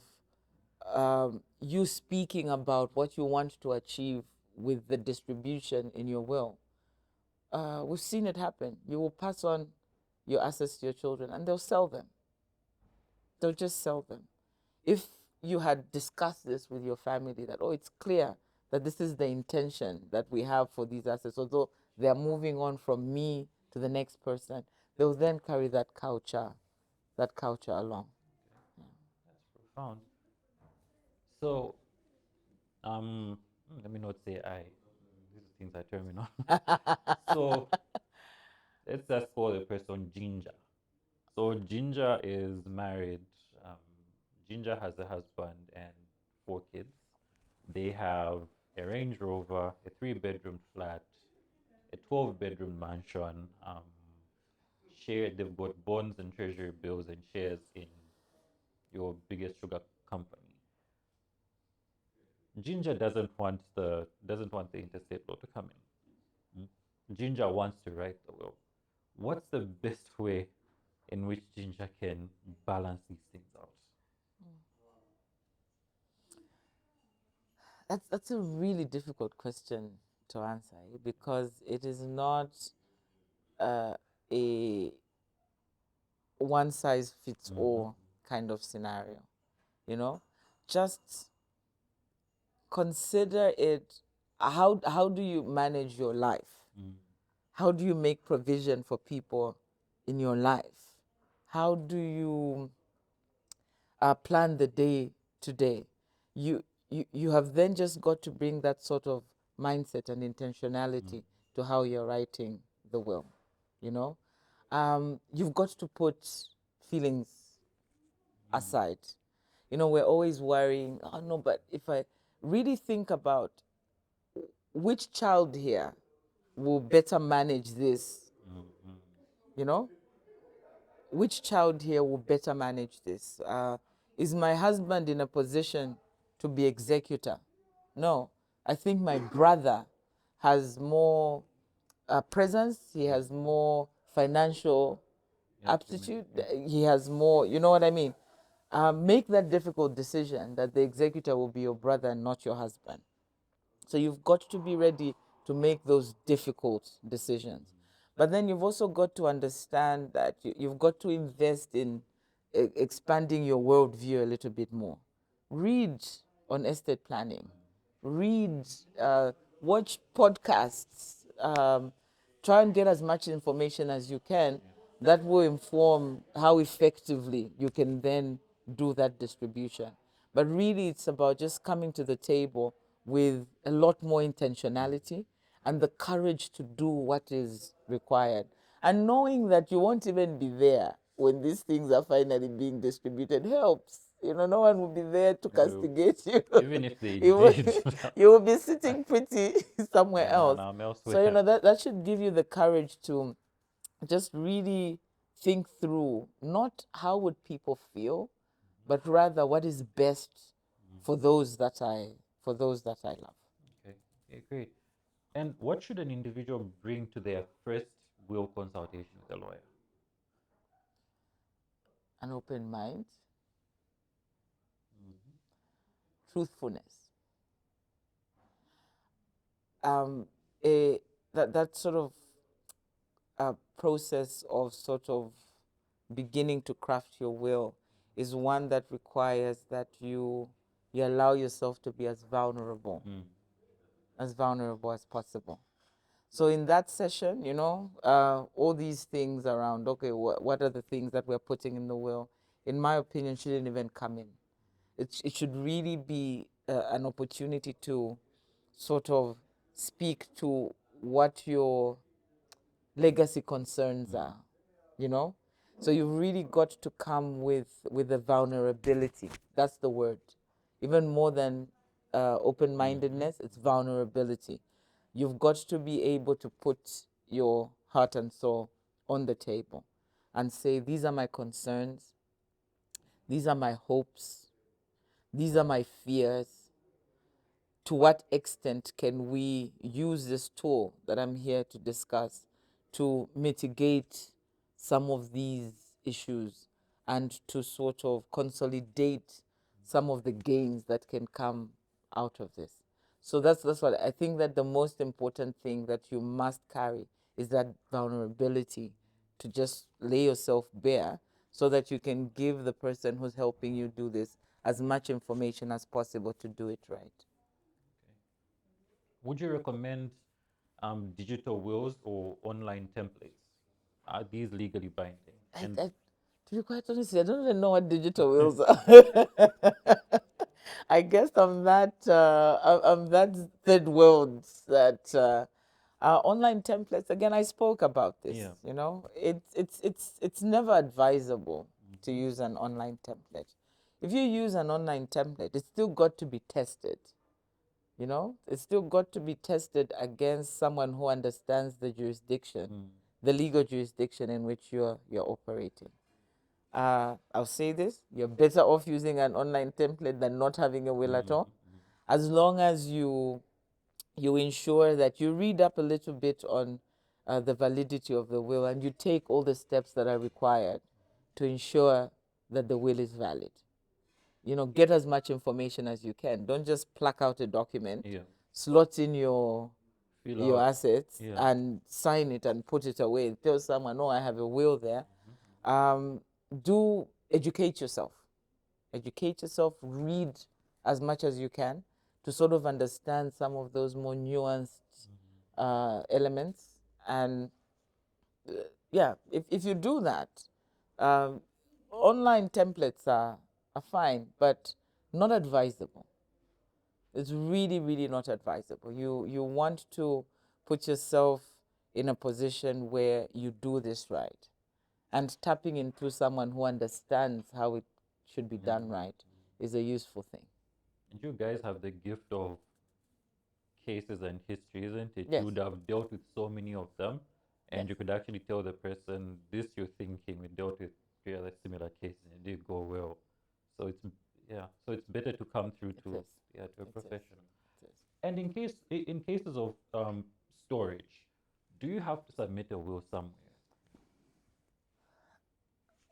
you speaking about what you want to achieve with the distribution in your will, we've seen it happen. You will pass on your assets to your children, and they'll sell them. They'll just sell them. If you had discussed this with your family, that, it's clear that this is the intention that we have for these assets, although they are moving on from me to the next person, they'll then carry that culture along. That's profound. So, let me not say I. These things are turning on. So let's just call the person Ginger. So Ginger is married. Um, Ginger has a husband and 4 kids. They have a Range Rover, a 3 bedroom flat, a 12 bedroom mansion. They've got bonds and treasury bills and shares in your biggest sugar company. Ginger doesn't want the interstate law to come in. Ginger wants to write the will. What's the best way in which Ginger can balance these things out? That's a really difficult question to answer because it is not uh, a one size fits all kind of scenario. You know, just consider it. How do you manage your life? How do you make provision for people in your life? How do you plan the day today? You have then just got to bring that sort of mindset and intentionality to how you're writing the will. You know, you've got to put feelings aside. You know, we're always worrying, oh no, but if I really think about which child here will better manage this, you know, which child here will better manage this? Is my husband in a position to be executor? No. I think my brother has more presence, he has more financial aptitude, he has more, you know what I mean? Make that difficult decision that the executor will be your brother and not your husband. So you've got to be ready to make those difficult decisions. But then you've also got to understand that you've got to invest in expanding your worldview a little bit more. Read on estate planning. Read, watch podcasts. Try and get as much information as you can that will inform how effectively you can then do that distribution. But really, it's about just coming to the table with a lot more intentionality and the courage to do what is required. And knowing that you won't even be there when these things are finally being distributed helps. You know, no one will be there to castigate you. Even if they you, will, did, you will be sitting pretty somewhere else. I'm So, you elsewhere. know, that should give you the courage to just really think through not how would people feel, but rather what is best for those that I love. Okay, okay, great. And what should an individual bring to their first will consultation with a lawyer? An open mind, truthfulness, um, that sort of process of sort of beginning to craft your will is one that requires that you allow yourself to be as vulnerable as possible. So in that session, you know, all these things around, okay, what are the things that we're putting in the will, in my opinion, shouldn't even come in. It should really be an opportunity to sort of speak to what your legacy concerns are, you know? So you've really got to come with the vulnerability. That's the word. Even more than open-mindedness, it's vulnerability. You've got to be able to put your heart and soul on the table and say, these are my concerns, these are my hopes, these are my fears. To what extent can we use this tool that I'm here to discuss to mitigate some of these issues and to sort of consolidate some of the gains that can come out of this? So that's what I think, that the most important thing that you must carry is that vulnerability, to just lay yourself bare so that you can give the person who's helping you do this as much information as possible to do it right. Would you recommend digital wills or online templates? Are these legally binding? And To be quite honest, I don't even know what digital wills are. I guess I'm that third world that online templates. Again, I spoke about this. Yeah. You know, it's never advisable to use an online template. If you use an online template, it's still got to be tested. You know, it's still got to be tested against someone who understands the jurisdiction, the legal jurisdiction in which you're operating. I'll say this: you're better off using an online template than not having a will at all, as long as you ensure that you read up a little bit on the validity of the will and you take all the steps that are required to ensure that the will is valid. You know, get as much information as you can. Don't just pluck out a document, Yeah. slot in your Fill out. assets, Yeah. and sign it and put it away. Tell someone, "Oh, I have a will there." Do educate yourself. Educate yourself. Read as much as you can to sort of understand some of those more nuanced elements. And yeah, if you do that, um, online templates are fine, but not advisable. It's really, really not advisable. You want to put yourself in a position where you do this right. And tapping into someone who understands how it should be done right is a useful thing. And you guys have the gift of cases and history, isn't it? Yes. You would have dealt with so many of them, and Yes. you could actually tell the person, this you're thinking, we dealt with three other similar cases and it did go well. So it's, yeah, so it's better to come through to is. yeah, to a It is. professional. It is. And in cases of storage, do you have to submit a will somewhere?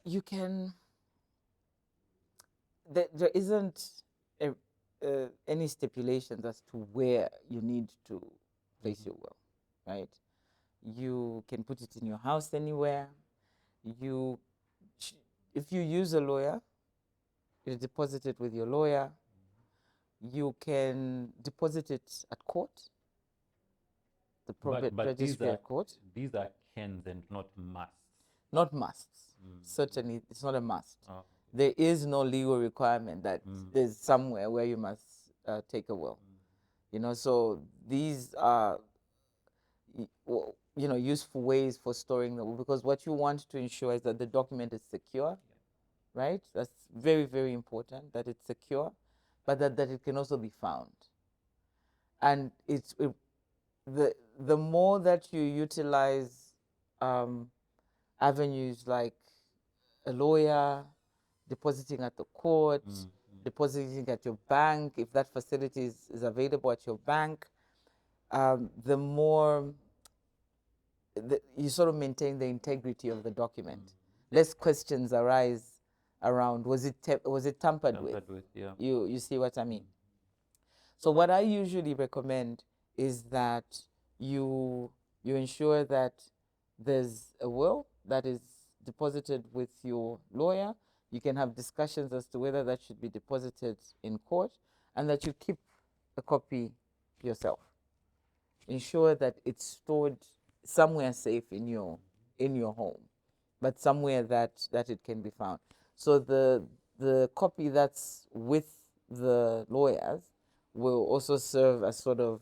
You can. There isn't any stipulations as to where you need to place your will, right? You can put it in your house anywhere. You, if you use a lawyer, you deposit it with your lawyer. You can deposit it at court, the probate But registry at court. these are cans and not musts. Not musts. Certainly, it's not a must. Oh. There is no legal requirement that there's somewhere where you must take a will. You know, so these are useful ways for storing the will, because what you want to ensure is that the document is secure, right? That's very, very important, that it's secure, but that it can also be found. And the more that you utilize avenues like a lawyer, depositing at the court, depositing at your bank, if that facility is available at your bank, the more you sort of maintain the integrity of the document. Less questions arise around, was it tampered with? Yeah. You see what I mean? So what I usually recommend is that you ensure that there's a will that is deposited with your lawyer. You can have discussions as to whether that should be deposited in court, and that you keep a copy yourself. Ensure that it's stored somewhere safe in your home, but somewhere that it can be found. So the copy that's with the lawyers will also serve as sort of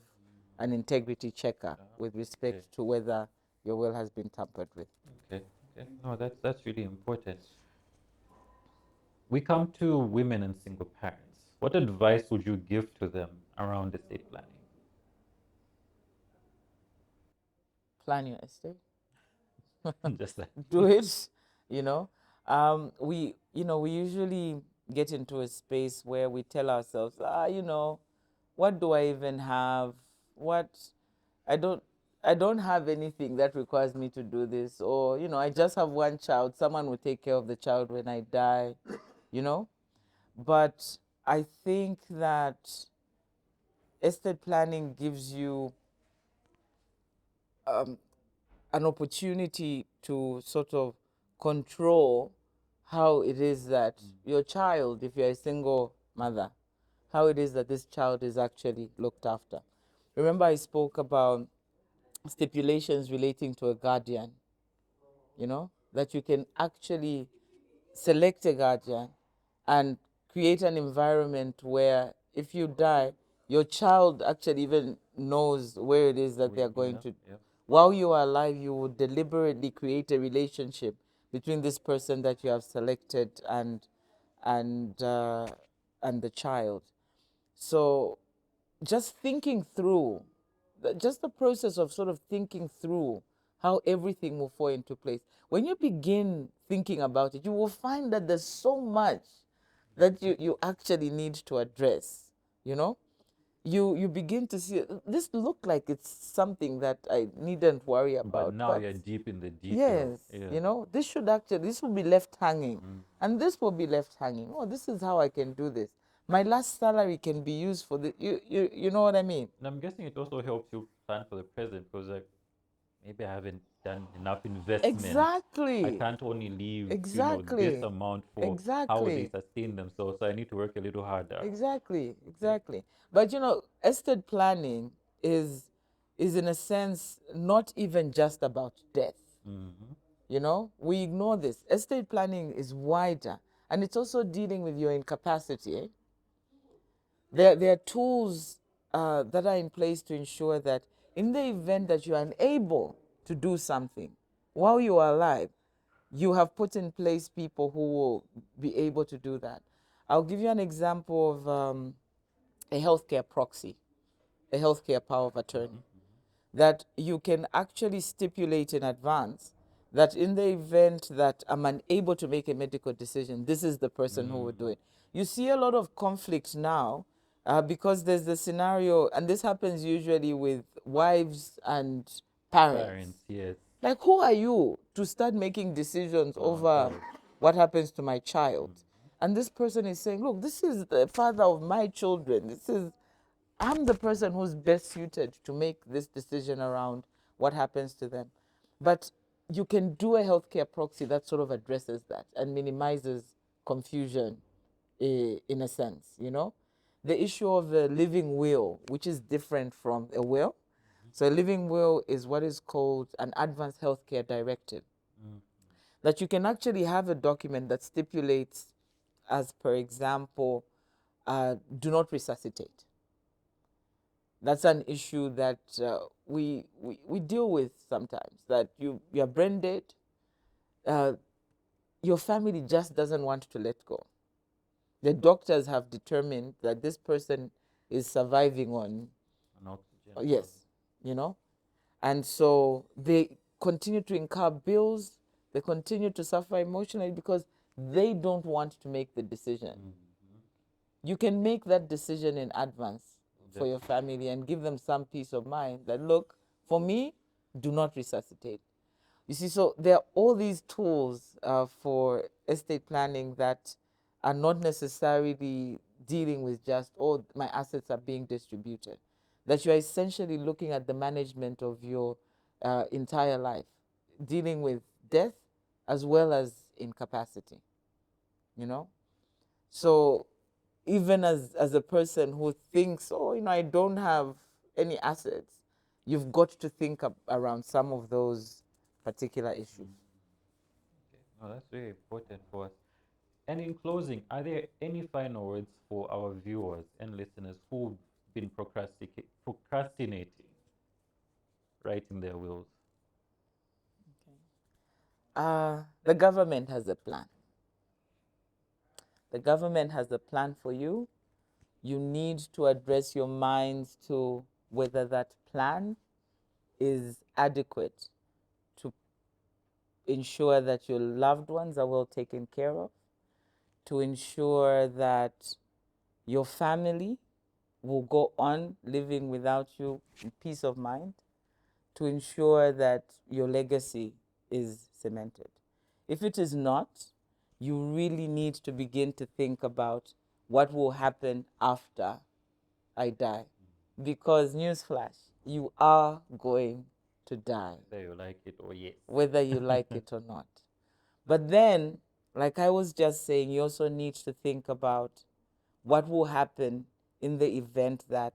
an integrity checker with respect to whether your will has been tampered with. Okay. Okay. No, that's really important. We come to women and single parents. What advice would you give to them around estate planning? Plan your estate. Just that. Do it. You know, we usually get into a space where we tell ourselves, what do I even have? What I don't have anything that requires me to do this, or I just have one child. Someone will take care of the child when I die, you know. But I think that estate planning gives you an opportunity to sort of control how it is that your child, if you're a single mother, how it is that this child is actually looked after. Remember, I spoke about stipulations relating to a guardian, that you can actually select a guardian and create an environment where if you die, your child actually even knows where it is that they're going to. While you are alive, you would deliberately create a relationship between this person that you have selected and uh, and the child. So just thinking through, just the process of sort of thinking through how everything will fall into place. When you begin thinking about it, you will find that there's so much that you actually need to address, you know? You begin to see this look like it's something that I needn't worry about. But now you're deep in the Yes, details. you know, this will be left hanging, and this will be left hanging. Oh, this is how I can do this. My last salary can be used for the, you know what I mean? And I'm guessing it also helps you plan for the present because, like, maybe I haven't done enough investment. Exactly. I can't only leave, Exactly. this amount for how Exactly. they sustain themselves. So I need to work a little harder. Exactly, exactly. But you know, estate planning is in a sense not even just about death. You know, we ignore this. Estate planning is wider, and it's also dealing with your incapacity. Eh? There are tools that are in place to ensure that in the event that you are unable to do something while you are alive, you have put in place people who will be able to do that. I'll give you an example of a healthcare proxy, a healthcare power of attorney, that you can actually stipulate in advance that in the event that I'm unable to make a medical decision, this is the person who will do it. You see a lot of conflict now because there's the scenario, and this happens usually with wives and parents. Yes. Like, who are you to start making decisions over what happens to my child? And this person is saying, look, this is the father of my children. I'm the person who's best suited to make this decision around what happens to them. But you can do a healthcare proxy that sort of addresses that and minimizes confusion in a sense, you know? The issue of a living will, which is different from a will. So a living will is what is called an advanced healthcare directive. That you can actually have a document that stipulates, as per example, do not resuscitate. That's an issue that we deal with sometimes, that you're brain dead, your family just doesn't want to let go. The doctors have determined that this person is surviving on An oxygen. yes, you know, and so they continue to incur bills, they continue to suffer emotionally because they don't want to make the decision. You can make that decision in advance for your family and give them some peace of mind that, look, for me, do not resuscitate. You see, so there are all these tools for estate planning that are not necessarily dealing with just, oh, my assets are being distributed. That you are essentially looking at the management of your entire life, dealing with death as well as incapacity, you know? So even as a person who thinks, oh, you know, I don't have any assets, you've got to think around some of those particular issues. Oh, that's very important for us. And in closing, are there any final words for our viewers and listeners who've been procrastinating writing their wills? The government has a plan. The government has a plan for you. You need to address your minds to whether that plan is adequate to ensure that your loved ones are well taken care of, to ensure that your family will go on living without you in peace of mind, to ensure that your legacy is cemented. If it is not, you really need to begin to think about what will happen after I die. Because, newsflash, you are going to die. Whether you like it or yes. Whether you like it or not. But then, like I was just saying, you also need to think about what will happen in the event that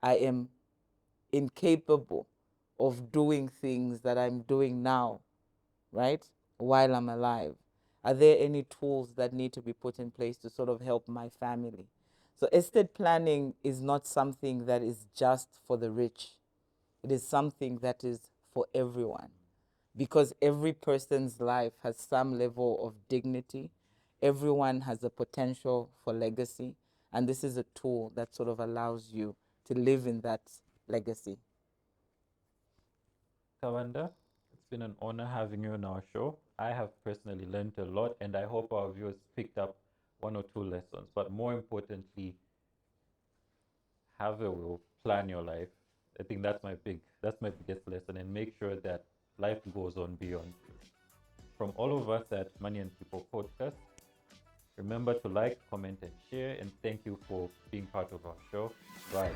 I am incapable of doing things that I'm doing now, right? While I'm alive. Are there any tools that need to be put in place to sort of help my family? So estate planning is not something that is just for the rich. It is something that is for everyone, because every person's life has some level of dignity. Everyone has a potential for legacy. And this is a tool that sort of allows you to live in that legacy. Kabanda, it's been an honor having you on our show. I have personally learned a lot, and I hope our viewers picked up one or two lessons. But more importantly, have a will, plan your life. I think that's my biggest lesson, and make sure that life goes on beyond you. From all of us at Money and People Podcast, remember to like, comment, and share. And thank you for being part of our show. Bye.